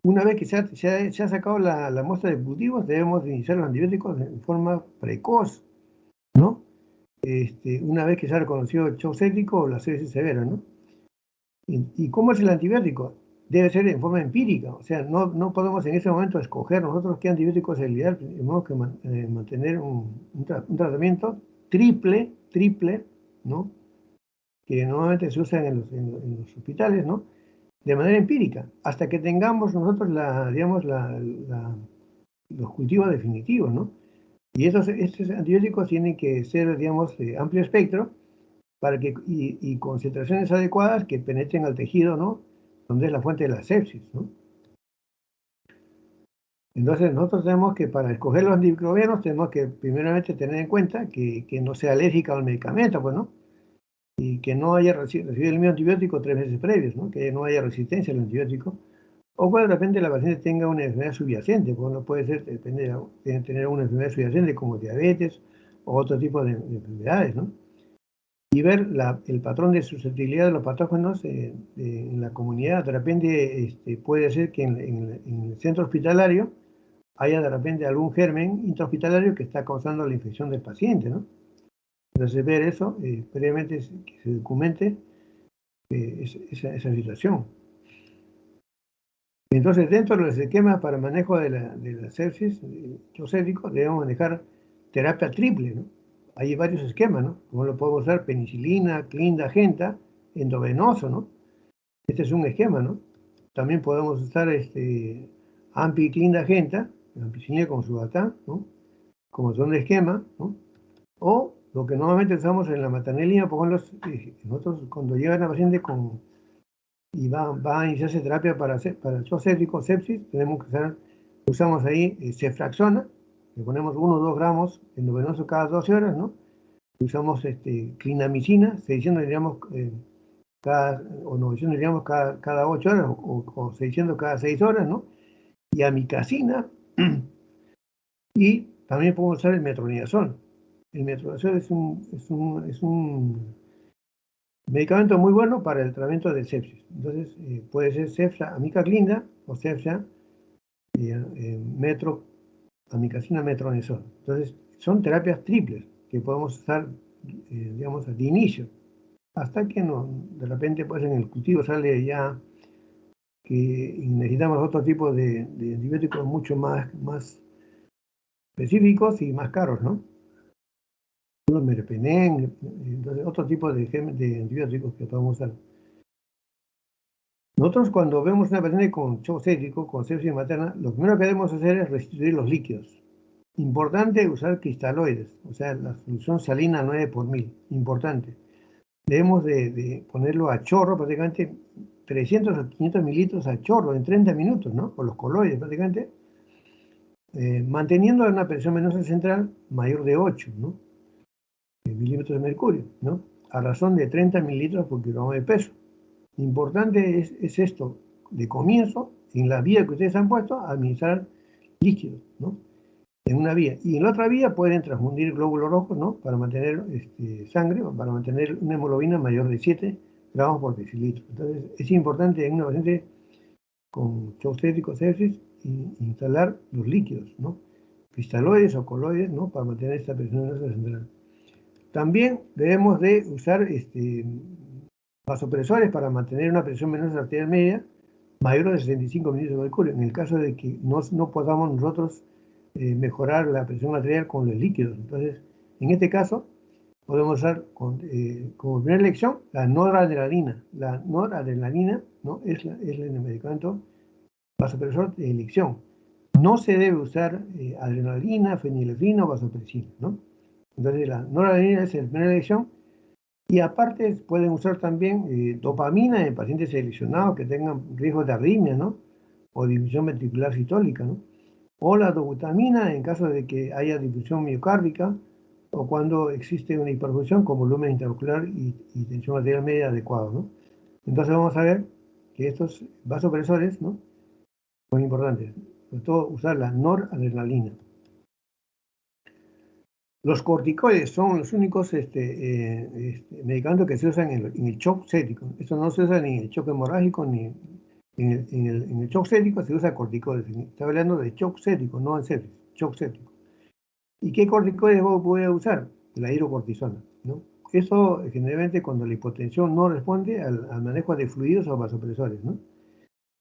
Una vez que se ha sacado la muestra de cultivos, debemos iniciar los antibióticos en forma precoz, ¿no? Una vez que se ha reconocido el shock séptico o la sepsis severa, ¿no? ¿Y cómo es el antibiótico? Debe ser en forma empírica, o sea, no podemos en ese momento escoger nosotros qué antibiótico es el ideal. Tenemos que mantener un tratamiento triple, ¿no? Que normalmente se usa en los hospitales, ¿no? De manera empírica, hasta que tengamos nosotros digamos, los cultivos definitivos, ¿no? Y estos antibióticos tienen que ser, digamos, de amplio espectro y concentraciones adecuadas que penetren al tejido, ¿no? Donde es la fuente de la sepsis, ¿no? Entonces nosotros tenemos que, para escoger los antimicrobianos, tenemos que primeramente tener en cuenta que no sea alérgica al medicamento, pues, ¿no? Y que no haya recibido el mismo antibiótico 3 veces previos, ¿no? Que no haya resistencia al antibiótico. O cuando de repente la paciente tenga una enfermedad subyacente, pues no puede ser, depende de tener una enfermedad subyacente como diabetes o otro tipo de enfermedades, ¿no? Y ver el patrón de susceptibilidad de los patógenos en la comunidad. De repente puede ser que en el centro hospitalario haya de repente algún germen intrahospitalario que está causando la infección del paciente, ¿no? Entonces ver eso, previamente que se documente esa situación. Entonces, dentro de los esquemas para manejo de la sepsis, séptico, debemos manejar terapia triple, ¿no? Hay varios esquemas, ¿no? Como lo podemos usar penicilina, clindagenta, endovenoso, ¿no? Este es un esquema, ¿no? También podemos usar ampiclindagenta, ampicilina con subatán, ¿no? Como son de esquema, ¿no? O lo que normalmente usamos en la maternidad, por ejemplo, nosotros cuando llega una paciente y va a iniciarse terapia para el shock séptico, sepsis, usamos ahí ceftriaxona, le ponemos 1 o 2 gramos endovenoso cada 12 horas, ¿no? Usamos clindamicina, 600 miligramos o 900 miligramos cada 8 horas, o 600 cada 6 horas, ¿no? Y amicacina, y también podemos usar el metronidazol. El metronidazol es un medicamento muy bueno para el tratamiento de sepsis. Entonces, puede ser ceftra amicaclinda o ceftra amicacina metronidazol. Entonces, son terapias triples que podemos usar, digamos, de inicio, hasta que de repente, pues en el cultivo sale ya que necesitamos otro tipo de antibióticos mucho más específicos y más caros, ¿no? Los meropenem, entonces otro tipo de antibióticos que podemos usar. Nosotros cuando vemos una paciente con shock séptico, con sepsis materna, lo primero que debemos hacer es restituir los líquidos. Importante usar cristaloides, o sea, la solución salina 9 por 1000, importante. Debemos de ponerlo a chorro, prácticamente 300 a 500 mililitros a chorro en 30 minutos, ¿no? Con los coloides prácticamente, manteniendo una presión venosa central mayor de 8, ¿no? Milímetros de mercurio, ¿no? A razón de 30 mililitros por kilogramo de peso. Importante es esto, de comienzo, en la vía que ustedes han puesto, administrar líquidos, ¿no? En una vía. Y en la otra vía pueden transfundir glóbulos rojos, ¿no? Para mantener sangre, para mantener una hemoglobina mayor de 7 gramos por decilitro. Entonces, es importante en una paciente con shock séptico, sepsis, instalar los líquidos, ¿no? Cristaloides o coloides, ¿no? Para mantener esta presión venosa central. También debemos de usar vasopresores para mantener una presión venosa arterial media mayor de 65 mililitros de mercurio, en el caso de que no podamos nosotros mejorar la presión arterial con los líquidos. Entonces, en este caso, podemos usar como primera elección la noradrenalina. La noradrenalina, ¿no? es el medicamento vasopresor de elección. No se debe usar adrenalina, fenilefrina o vasopresina, ¿no? Entonces, la noradrenalina es la primera elección. Y aparte pueden usar también dopamina en pacientes seleccionados que tengan riesgo de arritmia, ¿no? O disfunción ventricular sistólica, ¿no? O la dobutamina en caso de que haya disfunción miocárdica o cuando existe una hiperfunción con volumen intraocular y tensión arterial media adecuado, ¿no? Entonces vamos a ver que estos vasopresores, ¿no?, son importantes, sobre todo usar la noradrenalina. Los corticoides son los únicos medicamentos que se usan en el shock séptico. Esto no se usa ni en el shock hemorrágico ni en el shock séptico, se usa corticoides. Está hablando de shock séptico, no en sepsis, shock séptico. ¿Y qué corticoides voy a usar? La hidrocortisona, ¿no? Eso generalmente cuando la hipotensión no responde al manejo de fluidos o vasopresores, ¿no?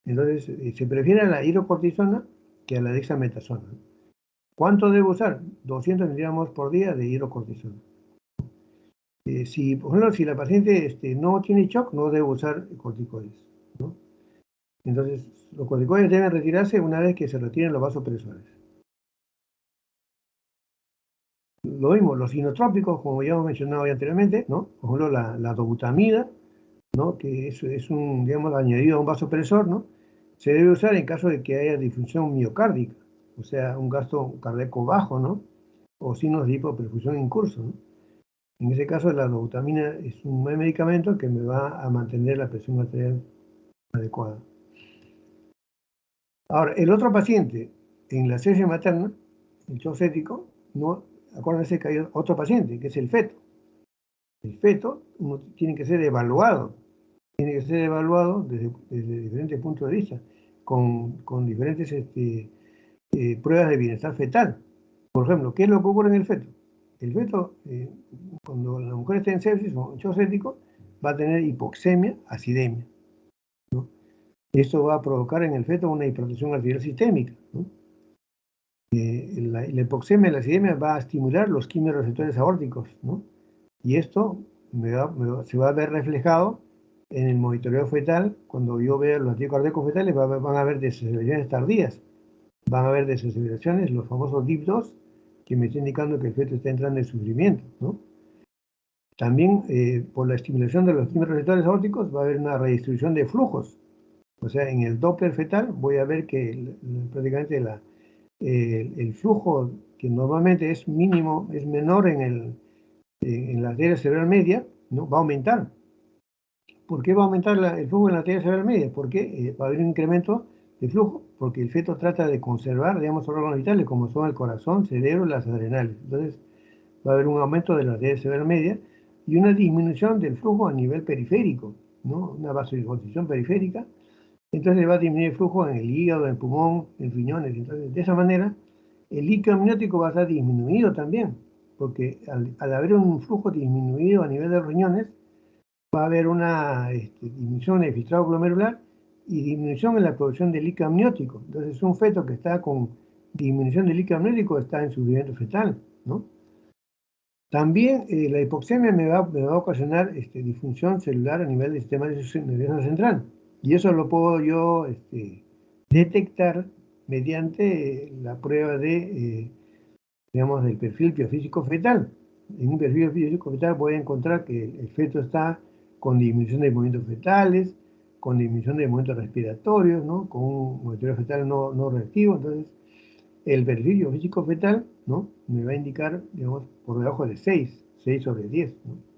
Entonces se prefiere a la hidrocortisona que a la dexametasona. ¿Cuánto debo usar? 200 miligramos por día de hidrocortisona. Por ejemplo, si la paciente no tiene shock, no debo usar corticoides, ¿no? Entonces, los corticoides deben retirarse una vez que se retiren los vasopresores. Lo mismo, los inotrópicos, como ya hemos mencionado anteriormente, ¿no? Por ejemplo, la dobutamida, ¿no?, que es un, digamos, añadido a un vasopresor, ¿no?, se debe usar en caso de que haya disfunción miocárdica, o sea, un gasto cardíaco bajo, ¿no?, o signos de hipoperfusión en curso, ¿no? En ese caso, la dobutamina es un buen medicamento que me va a mantener la presión arterial adecuada. Ahora, el otro paciente en la sepsis materna, el shock séptico, no, acuérdense que hay otro paciente, que es el feto. El feto tiene que ser evaluado desde diferentes puntos de vista, con diferentes pruebas de bienestar fetal. Por ejemplo, ¿qué es lo que ocurre en el feto? El feto, cuando la mujer está en sepsis o en shock séptico, va a tener hipoxemia, acidemia, ¿no? Esto va a provocar en el feto una hipertensión arterial sistémica, ¿no? La hipoxemia y la acidemia va a estimular los quimiorreceptores aórticos, ¿no? Y esto se va a ver reflejado en el monitoreo fetal. Cuando yo vea los latidos cardíacos fetales, van a haber desaceleraciones tardías, van a haber desaceleraciones, los famosos DIP2, que me está indicando que el feto está entrando en sufrimiento, ¿no? También, por la estimulación de los quimiorreceptores aórticos, va a haber una redistribución de flujos. O sea, en el Doppler fetal voy a ver que prácticamente el flujo, que normalmente es mínimo, es menor en la arteria cerebral media, ¿no?, va a aumentar. ¿Por qué va a aumentar el flujo en la arteria cerebral media? Porque va a haber un incremento de flujo, porque el feto trata de conservar, digamos, órganos vitales como son el corazón, cerebro, las adrenales. Entonces, va a haber un aumento de la arteria cerebral media y una disminución del flujo a nivel periférico, ¿no?, una vasodilatación periférica. Entonces va a disminuir el flujo en el hígado, en el pulmón, en riñones. Entonces, de esa manera, el líquido amniótico va a estar disminuido también, porque al haber un flujo disminuido a nivel de los riñones, va a haber una disminución en el filtrado glomerular y disminución en la producción de líquido amniótico. Entonces, un feto que está con disminución de líquido amniótico está en sufrimiento fetal, ¿no? También la hipoxemia me va a ocasionar disfunción celular a nivel del sistema nervioso central. Y eso lo puedo yo detectar mediante la prueba digamos, del perfil biofísico fetal. En un perfil biofísico fetal voy a encontrar que el feto está con disminución de movimientos fetales, con disminución de movimientos respiratorios, ¿no?, con un monitoreo fetal no reactivo. Entonces, el perfil biofísico fetal, ¿no?, me va a indicar, digamos, por debajo de 6 sobre 10, ¿no?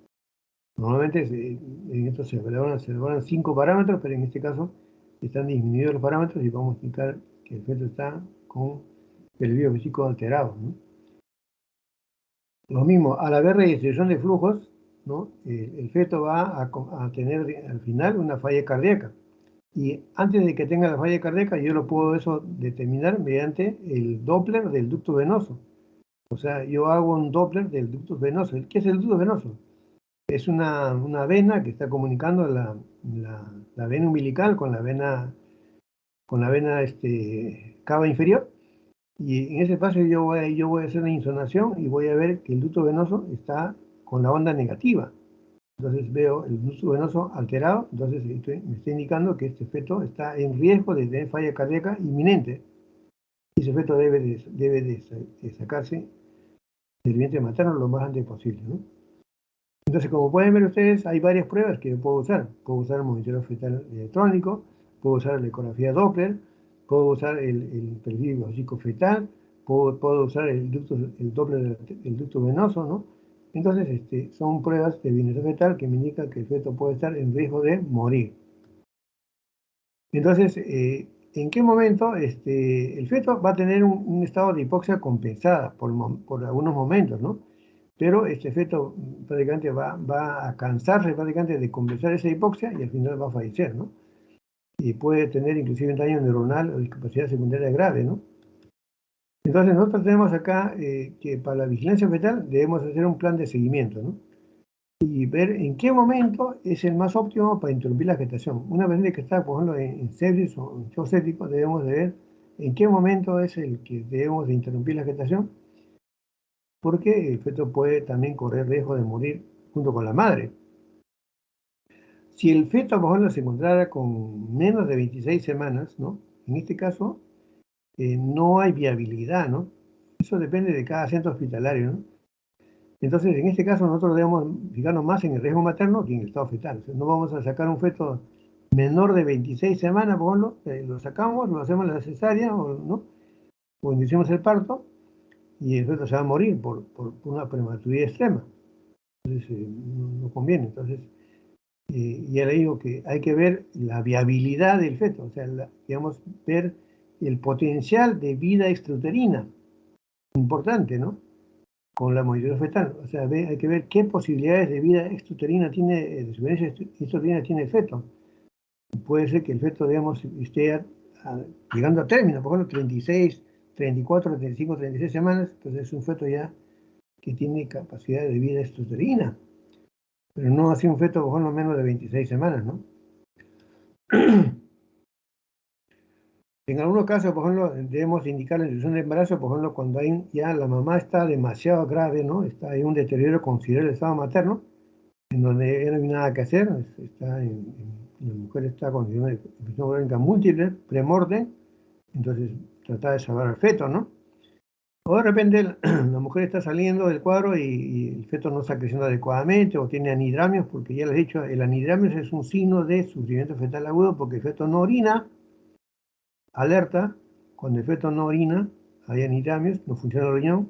Normalmente en esto se evalúan 5 parámetros, pero en este caso están disminuidos los parámetros y vamos a indicar que el feto está con perfil biofísico alterado, ¿no? Lo mismo, al haber redistribución de flujos, ¿no?, el feto va a tener al final una falla cardíaca. Y antes de que tenga la falla cardíaca, yo lo puedo determinar mediante el Doppler del ducto venoso. O sea, yo hago un Doppler del ducto venoso. ¿Qué es el ducto venoso? Es una vena que está comunicando la vena umbilical con la vena cava inferior. Y en ese espacio yo voy a hacer una insonación y voy a ver que el ducto venoso está con la onda negativa. Entonces veo el ducto venoso alterado, entonces me está indicando que este feto está en riesgo de tener falla cardíaca inminente. Y ese feto debe de sacarse del vientre materno lo más antes posible, ¿no? Entonces, como pueden ver ustedes, hay varias pruebas que yo puedo usar. Puedo usar el monitoreo fetal electrónico, puedo usar la ecografía Doppler, puedo usar el perfil biológico fetal, puedo usar el doble del ducto venoso, ¿no? Entonces, son pruebas de bienestar fetal que me indican que el feto puede estar en riesgo de morir. Entonces, ¿en qué momento el feto va a tener un estado de hipoxia compensada por algunos momentos, ¿no? Pero este feto prácticamente va a cansarse prácticamente de compensar esa hipoxia y al final va a fallecer, ¿no? Y puede tener inclusive un daño neuronal o discapacidad secundaria grave, ¿no? Entonces nosotros tenemos acá que para la vigilancia fetal debemos hacer un plan de seguimiento, ¿no? Y ver en qué momento es el más óptimo para interrumpir la gestación. Una paciente que está, por ejemplo, en sepsis o en shock séptico, debemos de ver en qué momento es el que debemos de interrumpir la gestación, porque el feto puede también correr riesgo de morir junto con la madre. Si el feto, por ejemplo, se encontrara con menos de 26 semanas, ¿no? En este caso, no hay viabilidad, ¿no? Eso depende de cada centro hospitalario, ¿no? Entonces, en este caso, nosotros debemos fijarnos más en el riesgo materno que en el estado fetal. O sea, no vamos a sacar un feto menor de 26 semanas, por ejemplo, lo sacamos, lo hacemos la cesárea, ¿no? O iniciamos el parto, y el feto se va a morir por una prematuridad extrema. Entonces, no conviene. Entonces, ya le digo que hay que ver la viabilidad del feto, o sea, digamos, ver el potencial de vida extrauterina, importante, ¿no? Con la monitorización fetal, o sea, hay que ver qué posibilidades de vida extrauterina tiene, de supervivencia extrauterina tiene el feto. Puede ser que el feto, digamos, esté llegando a término, por ejemplo, 36, 34, 35, 36 semanas, entonces es un feto ya que tiene capacidad de vida extrauterina, pero no así un feto, por ejemplo, menos de 26 semanas, ¿no? En algunos casos, por ejemplo, debemos indicar la interrupción del embarazo, por ejemplo, cuando ya la mamá está demasiado grave, ¿no? Está en un deterioro considerable del estado materno, en donde no hay nada que hacer, la mujer está con una infección orgánica múltiple, premorte, entonces tratar de salvar al feto, ¿no? O de repente la mujer está saliendo del cuadro y el feto no está creciendo adecuadamente o tiene anidramios, porque ya les he dicho, el anidramios es un signo de sufrimiento fetal agudo porque el feto no orina. Alerta, cuando el feto no orina, hay anidramios, no funciona el riñón,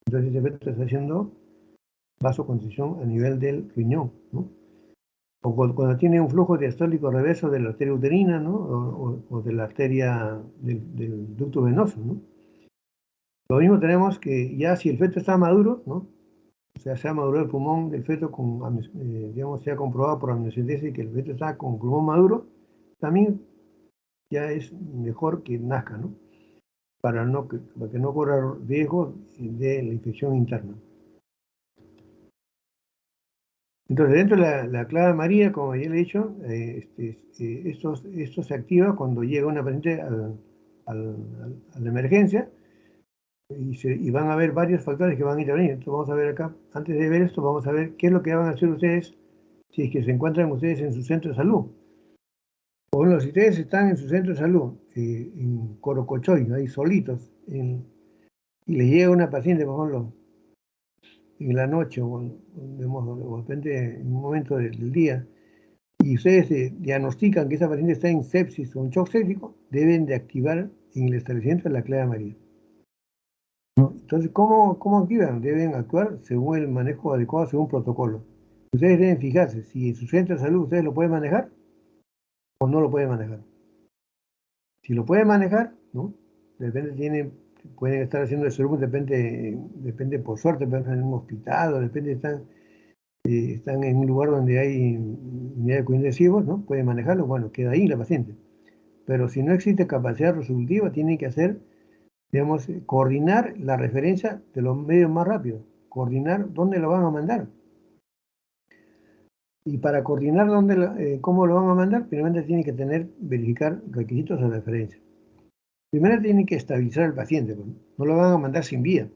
entonces el feto está haciendo vasoconstricción a nivel del riñón, ¿no? O cuando tiene un flujo diastólico reverso de la arteria uterina, ¿no? O de la arteria del ducto venoso, ¿no? Lo mismo tenemos que ya si el feto está maduro, ¿no? O sea, se ha madurado el pulmón del feto digamos, se ha comprobado por amniocentesis que el feto está con pulmón maduro, también ya es mejor que nazca, ¿no? Para que no corra riesgo de la infección interna. Entonces, dentro de la clave María, como ya le he dicho, esto se activa cuando llega una paciente a la emergencia y van a haber varios factores que van a intervenir. Entonces, vamos a ver acá, antes de ver esto, vamos a ver qué es lo que van a hacer ustedes si es que se encuentran ustedes en su centro de salud. Bueno, si ustedes están en su centro de salud, en Corocochoy, ahí solitos, y les llega una paciente, por ejemplo, en la noche o de repente en un momento del día, y ustedes diagnostican que esa paciente está en sepsis o en shock séptico, deben de activar en el establecimiento la clave María. ¿No? Entonces, ¿cómo activan? Deben actuar según el manejo adecuado, según protocolo. Ustedes deben fijarse si en su centro de salud ustedes lo pueden manejar o no lo pueden manejar. Si lo pueden manejar, ¿no? De repente pueden estar haciendo el serum, depende por suerte, pero en un hospital, o depende están en un lugar donde hay unidades de cuidados intensivos, ¿no? Pueden manejarlo, bueno, queda ahí la paciente. Pero si no existe capacidad resolutiva, tienen que hacer, digamos, coordinar la referencia de los medios más rápidos, coordinar dónde lo van a mandar. Y para coordinar cómo lo van a mandar, primeramente tienen que verificar requisitos de referencia. Primero tienen que estabilizar al paciente, no lo van a mandar sin vía.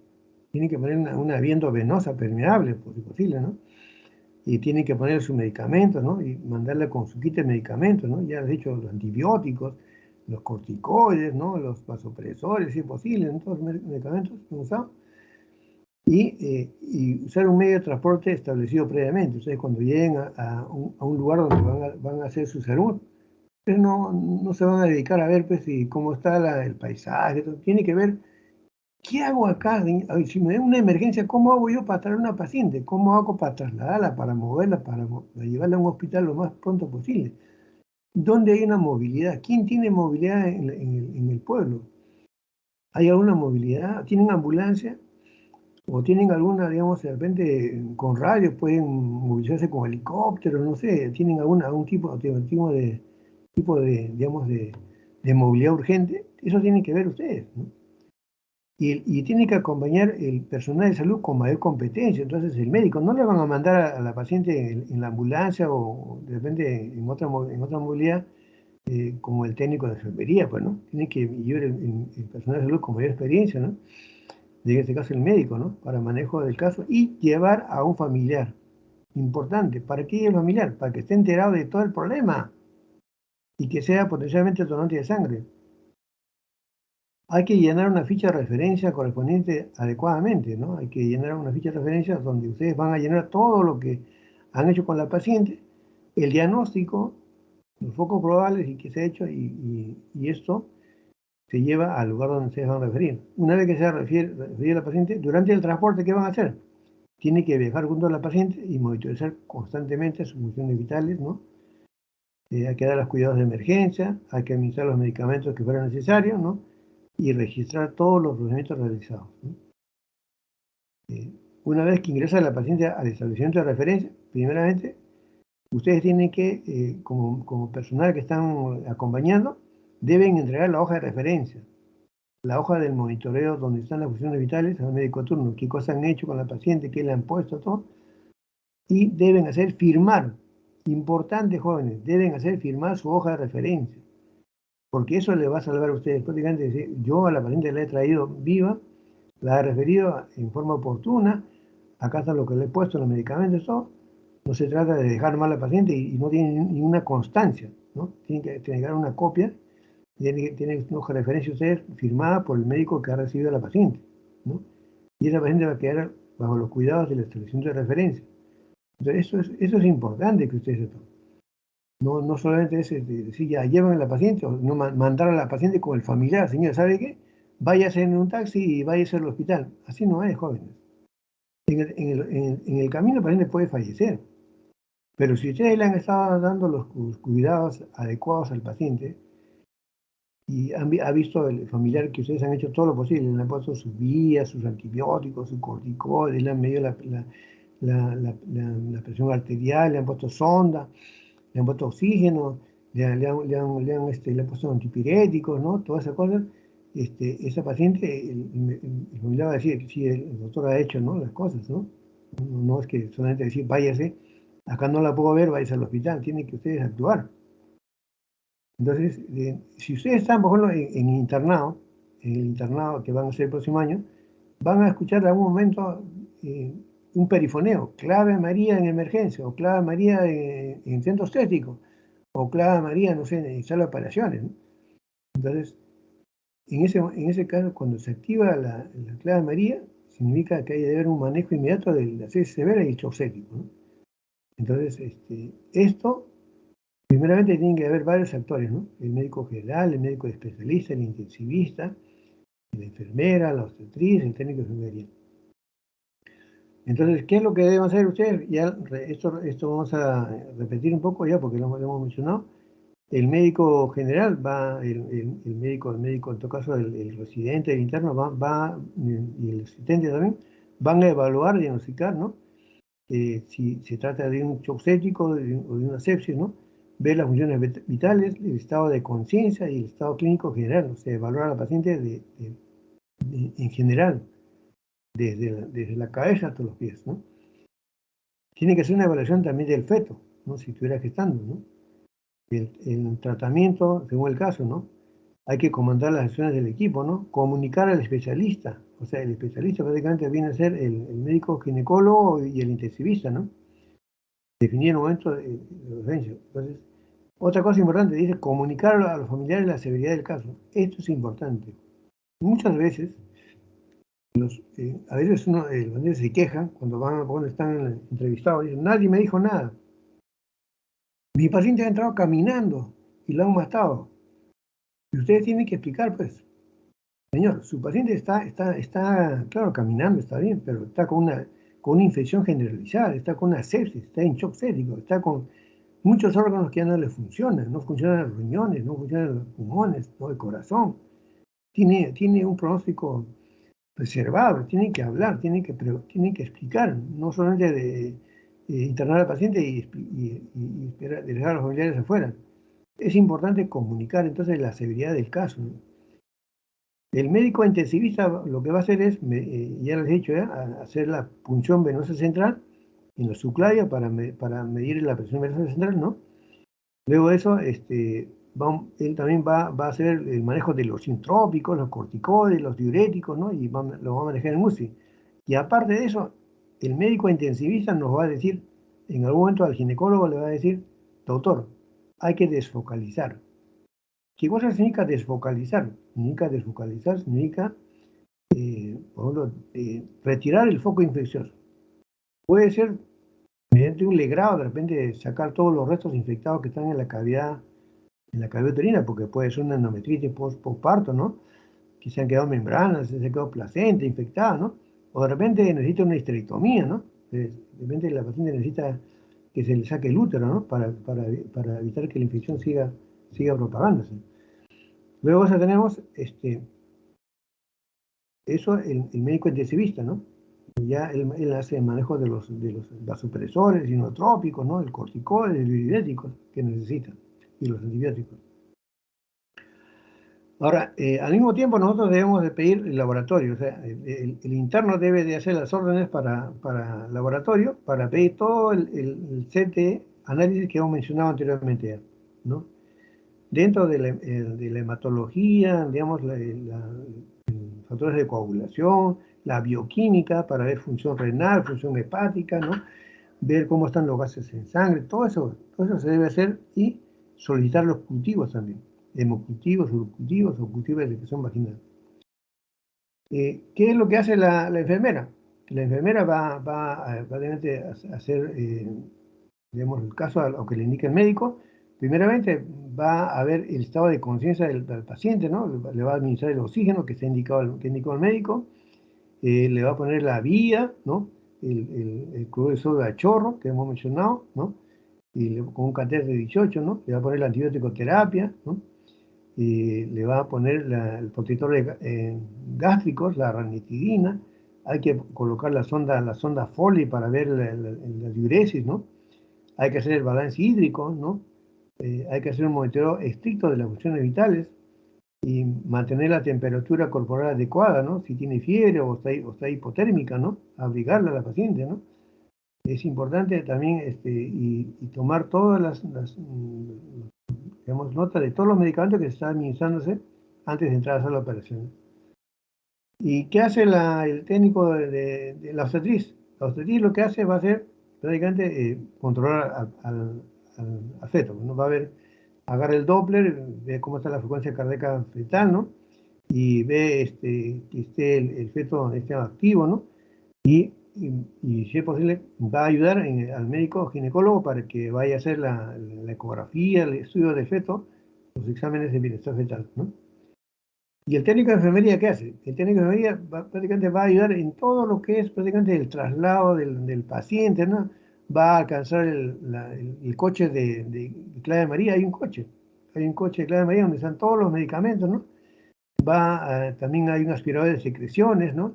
Tienen que poner una viento venosa permeable, por si posible, ¿no? Y tienen que poner sus medicamentos, ¿no? Y mandarle con su kit de medicamentos, ¿no? Ya les he dicho, los antibióticos, los corticoides, ¿no? Los vasopresores, si es posible, ¿no? Todos los medicamentos que usamos. Y usar un medio de transporte establecido previamente. Ustedes cuando lleguen a un lugar donde van a hacer su salud, ustedes no se van a dedicar a ver pues, cómo está el paisaje, tiene que ver ¿Qué hago acá? A ver, si me da una emergencia, ¿cómo hago yo para traer una paciente? ¿Cómo hago para trasladarla, para moverla, para llevarla a un hospital lo más pronto posible? ¿Dónde hay una movilidad? ¿Quién tiene movilidad en el pueblo? ¿Hay alguna movilidad? ¿Tienen ambulancia? ¿O tienen alguna, digamos, de repente con radio pueden movilizarse con helicópteros? No sé, ¿tienen algún tipo de, digamos, de movilidad urgente? Eso tienen que ver ustedes, ¿no? Y tiene que acompañar el personal de salud con mayor competencia. Entonces, el médico no le van a mandar a la paciente en la ambulancia o de repente en otra movilidad como el técnico de enfermería, pues, ¿no? Tiene que llevar el personal de salud con mayor experiencia, ¿no? En este caso el médico, ¿no? Para manejo del caso y llevar a un familiar. Importante. ¿Para qué el familiar? Para que esté enterado de todo el problema y que sea potencialmente donante de sangre. Hay que llenar una ficha de referencia correspondiente adecuadamente, ¿no? Hay que llenar una ficha de referencia donde ustedes van a llenar todo lo que han hecho con la paciente, el diagnóstico, los focos probables y que se ha hecho y esto se lleva al lugar donde ustedes van a referir. Una vez que se refiere a la paciente, durante el transporte, ¿qué van a hacer? Tiene que viajar junto a la paciente y monitorizar constantemente sus funciones vitales, ¿no? Hay que dar los cuidados de emergencia, hay que administrar los medicamentos que fueran necesarios, ¿no? Y registrar todos los procedimientos realizados, ¿no? Una vez que ingresa la paciente al establecimiento de referencia, primeramente, ustedes tienen que, como personal que están acompañando, deben entregar la hoja de referencia, la hoja del monitoreo donde están las funciones vitales al médico turno, qué cosas han hecho con la paciente, qué le han puesto, todo, y deben hacer firmar, importante jóvenes, deben hacer firmar su hoja de referencia, porque eso le va a salvar a ustedes. Prácticamente decir, yo a la paciente la he traído viva, la he referido en forma oportuna, acá está lo que le he puesto, los medicamentos, todo. No se trata de dejar mal al paciente y no tiene ninguna constancia, ¿no? Tienen que entregar una copia, tiene una hoja de referencia ustedes firmada por el médico que ha recibido a la paciente, ¿no? Y esa paciente va a quedar bajo los cuidados del establecimiento de referencia. Entonces, eso es importante que ustedes sepan. No solamente es decir, ya llevan a la paciente, o no mandar a la paciente con el familiar, señora, ¿sabe qué? Váyase en un taxi y váyase al hospital. Así no es, jóvenes. En el camino el paciente puede fallecer, pero si ustedes le han estado dando los cuidados adecuados al paciente y ha visto el familiar que ustedes han hecho todo lo posible, le han puesto sus vías, sus antibióticos, sus corticoides, le han medido la presión arterial, le han puesto sonda, le han puesto oxígeno, le han puesto antipiréticos, ¿no? Todas esas cosas. Esa paciente, el familiar va a decir, sí, el doctor ha hecho, ¿no? Las cosas, ¿no? No es que solamente decir, váyase, acá no la puedo ver, váyase al hospital, tienen que ustedes actuar. Entonces, si ustedes están, por ejemplo, en el internado que van a hacer el próximo año, van a escuchar en algún momento un perifoneo, clave María en emergencia, o clave María en centro estético, o clave María, no sé, en sala de operaciones, ¿no? Entonces, en ese caso, cuando se activa la clave María, significa que hay que haber un manejo inmediato de la sepsis severa y el shock séptico, ¿no? Entonces, esto, primeramente tienen que haber varios actores, ¿no? El médico general, el médico especialista, el intensivista, la enfermera, la obstetriz, el técnico de enfermería. Entonces, ¿qué es lo que deben hacer ustedes? Ya esto vamos a repetir un poco ya porque lo hemos mencionado. El médico general va, el médico, en todo caso el residente, el interno, y el asistente también, van a evaluar, diagnosticar, ¿no? Si se trata de un shock séptico o de una sepsis, ¿no? Ver las funciones vitales, el estado de conciencia y el estado clínico general, o sea, evaluar a la paciente en general, desde la cabeza hasta los pies, ¿no? Tiene que ser una evaluación también del feto, ¿no? Si estuviera gestando, ¿no? El tratamiento, según el caso, ¿no? Hay que comandar las acciones del equipo, ¿no? Comunicar al especialista, o sea, el especialista prácticamente viene a ser el médico ginecólogo y el intensivista, ¿no? Definir el momento de urgencia. Entonces, otra cosa importante, dice comunicar a los familiares la severidad del caso. Esto es importante. Muchas veces, a veces los pacientes se quejan cuando están entrevistados, dicen, nadie me dijo nada. Mi paciente ha entrado caminando y lo han matado. Y ustedes tienen que explicar, pues, Señor, su paciente está, claro, caminando, está bien, pero está con una infección generalizada, está con una sepsis, está en shock séptico, está con muchos órganos que ya no funcionan los riñones, no funcionan los pulmones, no el corazón. Tiene un pronóstico reservado, tiene que hablar, tiene que explicar, no solamente de internar al paciente y esperar, dejar a los familiares afuera. Es importante comunicar entonces la severidad del caso, ¿no? El médico intensivista lo que va a hacer es, ya les he dicho, hacer la punción venosa central en la subclavia para medir la presión venosa central, ¿no? Luego de eso, él también va a hacer el manejo de los sintrópicos, los corticoides, los diuréticos, ¿no? Y lo va a manejar en UCI. Y aparte de eso, el médico intensivista nos va a decir, en algún momento al ginecólogo le va a decir, doctor, hay que desfocalizar. ¿Qué cosa significa desfocalizar? Significa, por ejemplo, retirar el foco infeccioso. Puede ser mediante un legrado, de repente sacar todos los restos infectados que están en la cavidad uterina, porque puede ser una endometritis postparto, ¿no? Que se han quedado membranas, se han quedado placenta infectada, ¿no? O de repente necesita una histerectomía, ¿no? De repente la paciente necesita que se le saque el útero, ¿no? Para evitar que la infección siga propagándose. Luego ya tenemos eso, el médico intensivista, ¿no? Ya él hace el manejo de los vasopresores, inotrópicos, ¿no? El corticoide, el diuréticos que necesitan, y los antibióticos. Ahora, al mismo tiempo nosotros debemos de pedir el laboratorio, o sea, el interno debe de hacer las órdenes para laboratorio, para pedir todo el set de análisis que hemos mencionado anteriormente, ¿no? Dentro de la hematología, digamos, factores de coagulación, la bioquímica para ver función renal, función hepática, ¿no? Ver cómo están los gases en sangre, todo eso se debe hacer y solicitar los cultivos también, hemocultivos, subcultivos o cultivos de secreción vaginal. ¿Qué es lo que hace la enfermera? La enfermera va a hacer, digamos, el caso a lo que le indica el médico. Primeramente va a ver el estado de conciencia del paciente, ¿no? Le va a administrar el oxígeno que indicó el médico, le va a poner la vía, ¿no? El cloruro de sodio a chorro que hemos mencionado, ¿no? Con un catéter de 18, ¿no? Le va a poner la antibiótico terapia, ¿no? Y le va a poner el protector gástricos, la ranitidina. Hay que colocar la sonda Foley para ver la diuresis, ¿no? Hay que hacer el balance hídrico, ¿no? Hay que hacer un monitoreo estricto de las funciones vitales y mantener la temperatura corporal adecuada, ¿no? Si tiene fiebre o está hipotérmica, ¿no? Abrigarla a la paciente, ¿no? Es importante también y tomar todas digamos, nota de todos los medicamentos que se están administrándose antes de entrar a hacer la operación. ¿Y qué hace el técnico de la obstetriz? La obstetriz lo que hace va a ser prácticamente controlar al feto, ¿no? Va a ver, agarra el Doppler, ve cómo está la frecuencia cardíaca fetal, ¿no? Y ve que esté el feto esté activo, ¿no? Y si es posible, va a ayudar al médico ginecólogo para que vaya a hacer la ecografía, el estudio del feto, los exámenes de bienestar fetal, ¿no? ¿Y el técnico de enfermería qué hace? El técnico de enfermería prácticamente va a ayudar en todo lo que es prácticamente el traslado del paciente, ¿no? Va a alcanzar el coche de Clara de María, hay un coche de Clara de María donde están todos los medicamentos, ¿no? También hay un aspirador de secreciones, ¿no?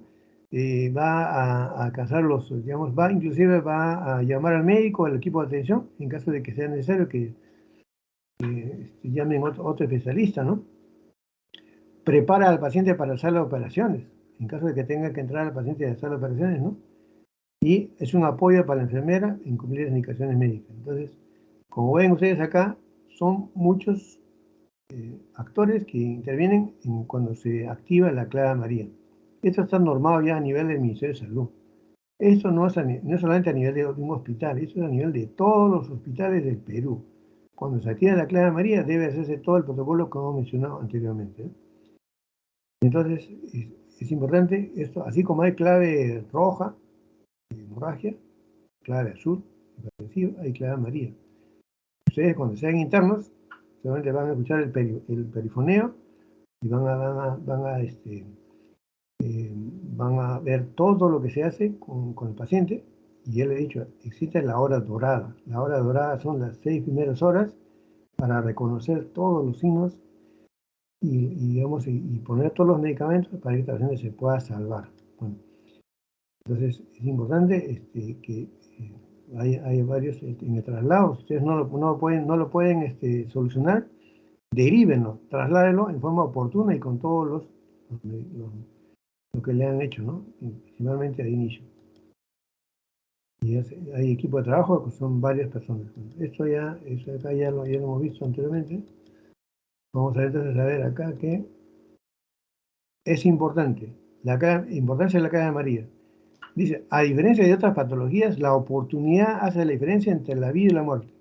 Va a alcanzar digamos, inclusive va a llamar al médico, al equipo de atención, en caso de que sea necesario que llamen otro especialista, ¿no? Prepara al paciente para la sala de operaciones, en caso de que tenga que entrar al paciente a la sala de operaciones, ¿no? Y es un apoyo para la enfermera en cumplir las indicaciones médicas. Entonces, como ven ustedes acá, son muchos actores que intervienen cuando se activa la clave amarilla. Esto está normado ya a nivel del Ministerio de Salud. Esto no es solamente a nivel de un hospital, esto es a nivel de todos los hospitales del Perú. Cuando se activa la clave amarilla debe hacerse todo el protocolo que hemos mencionado anteriormente, ¿eh? Entonces, es importante esto, así como hay clave roja, hemorragia, clave azul, hay clave amarilla. Ustedes cuando sean internos, solamente van a escuchar el perifoneo y van a ver todo lo que se hace con el paciente. Y ya le he dicho, existe la hora dorada. La hora dorada son las 6 primeras horas para reconocer todos los signos y poner todos los medicamentos para que el paciente se pueda salvar. Bueno, entonces es importante que hay varios en el traslado. Ustedes no lo pueden solucionar, derívenlo, trasládenlo en forma oportuna y con todos lo que le han hecho, ¿no? Principalmente de inicio. Y hay equipo de trabajo que son varias personas. Eso acá ya lo hemos visto anteriormente. Vamos a entonces a ver acá que es importante, la importancia de la caja de María. Dice, a diferencia de otras patologías, la oportunidad hace la diferencia entre la vida y la muerte.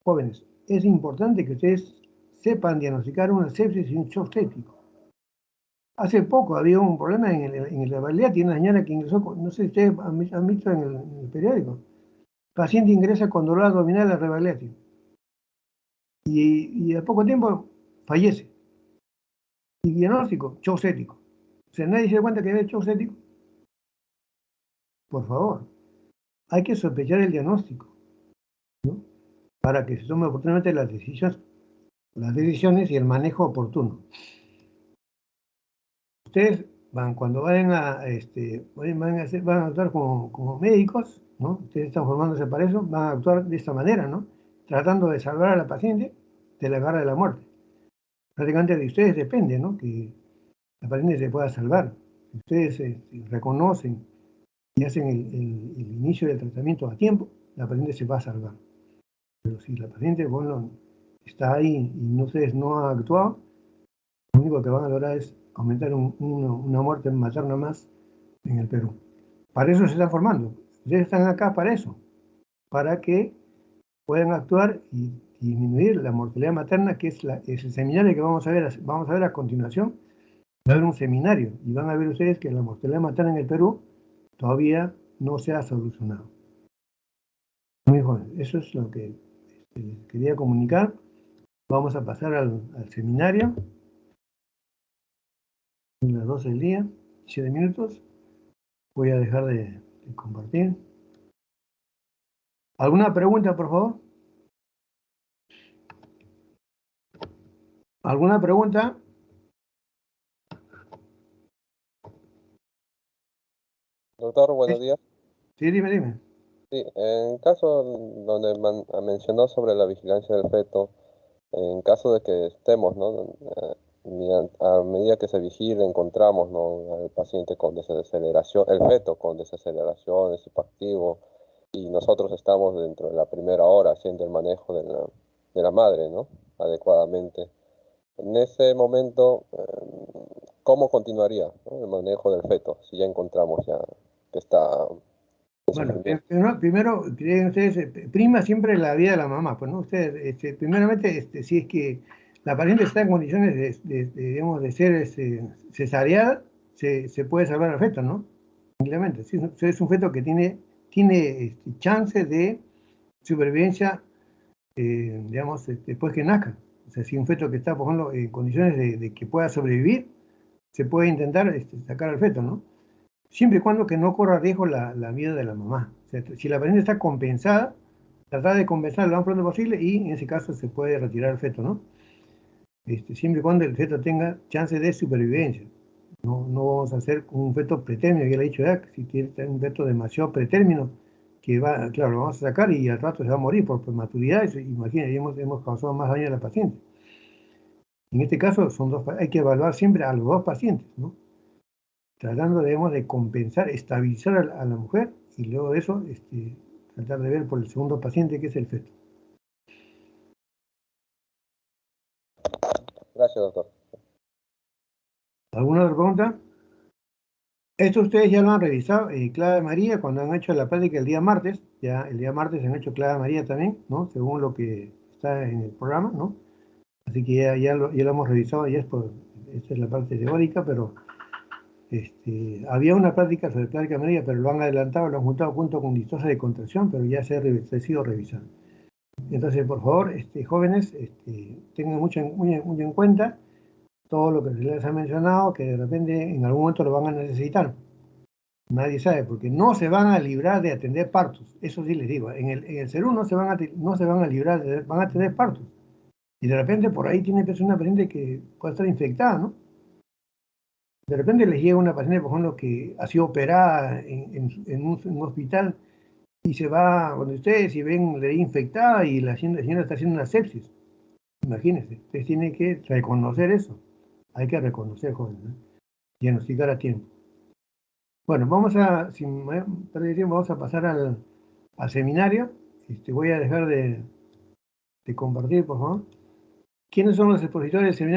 Jóvenes, es importante que ustedes sepan diagnosticar una sepsis y un shock séptico. Hace poco había un problema en el Revalidati, una señora que ingresó, no sé si ustedes han visto en el periódico, paciente ingresa con dolor abdominal al Revalidati y a poco tiempo fallece. Y diagnóstico, shock séptico. O sea, nadie se da cuenta que había shock séptico. Por favor, hay que sospechar el diagnóstico, ¿no? Para que se tome oportunamente las decisiones y el manejo oportuno. Ustedes cuando vayan a actuar como médicos, ¿no? Ustedes están formándose para eso, van a actuar de esta manera, ¿no? Tratando de salvar a la paciente de la garra de la muerte. Prácticamente de ustedes depende, ¿no? Que la paciente se pueda salvar. Si ustedes reconocen y hacen el inicio del tratamiento a tiempo, la paciente se va a salvar. Pero si la paciente, bueno, está ahí y ustedes no han actuado, lo único que van a lograr es aumentar una muerte materna más en el Perú. Para eso se están formando. Ustedes están acá para eso, para que puedan actuar y disminuir la mortalidad materna, que es el seminario que vamos a ver a continuación. Va a haber un seminario y van a ver ustedes que la mortalidad materna en el Perú todavía no se ha solucionado. Muy joven, eso es lo que les quería comunicar. Vamos a pasar al seminario. Son las 12 del día, 7 minutos. Voy a dejar de compartir. ¿Alguna pregunta, por favor? ¿Alguna pregunta? Doctor, buenos días. Sí, dime. Sí, en caso donde mencionó sobre la vigilancia del feto, en caso de que estemos, ¿no? A medida que se vigile, encontramos, ¿no? Al paciente con desaceleración, el feto con desaceleraciones, hipoactivo, y nosotros estamos dentro de la primera hora haciendo el manejo de la madre, ¿no? Adecuadamente. En ese momento, ¿cómo continuaría, ¿no? El manejo del feto, si ya encontramos ya que está en Bueno, sufrimiento? primero, ustedes, prima siempre la vida de la mamá, pues, ¿no? Ustedes, primeramente, si es que la paciente está en condiciones digamos, de ser cesareada, se puede salvar al feto, ¿no? Tranquilamente. Si es un feto que tiene chance de supervivencia, digamos, después que nazca. O sea, si un feto que está, por ejemplo, en condiciones de que pueda sobrevivir, se puede intentar sacar al feto, ¿no? Siempre y cuando que no corra riesgo la vida de la mamá. O sea, si la paciente está compensada, tratar de compensar lo más pronto posible y en ese caso se puede retirar el feto, ¿no? Siempre y cuando el feto tenga chance de supervivencia. No vamos a hacer un feto pretérmino, ya le he dicho ya, si quiere tener un feto demasiado pretérmino, que va, claro, lo vamos a sacar y al rato se va a morir por prematuridad, imagínense, hemos causado más daño a la paciente. En este caso hay que evaluar siempre a los dos pacientes, ¿no? Tratando, debemos de compensar, estabilizar a la mujer y luego de eso tratar de ver por el segundo paciente que es el feto. Gracias, doctor. ¿Alguna otra pregunta? Esto ustedes ya lo han revisado, Clara María, cuando han hecho la práctica el día martes, ya el día martes han hecho Clara María también, ¿no? Según lo que está en el programa, ¿no? Así que ya lo hemos revisado, esta es la parte teórica, pero había una práctica sobre Clara María, pero lo han adelantado, lo han juntado junto con distosia de contracción, pero ya se ha sido revisado. Entonces, por favor, jóvenes, tengan mucho en cuenta todo lo que se les ha mencionado, que de repente en algún momento lo van a necesitar. Nadie sabe, porque no se van a librar de atender partos. Eso sí les digo. En el Perú no se van a librar, van a atender partos. Y de repente por ahí tiene que ser una paciente que puede estar infectada, ¿no? De repente les llega una paciente, por ejemplo, que ha sido operada en un hospital y se va donde ustedes y ven, le infectada y la señora está haciendo una sepsis. Imagínense, ustedes tienen que reconocer eso. Hay que reconocer, jóvenes, ¿no? Diagnosticar a tiempo. Bueno, sin perder tiempo, vamos a pasar al seminario. Voy a dejar de compartir, por favor. ¿Quiénes son los expositores del seminario?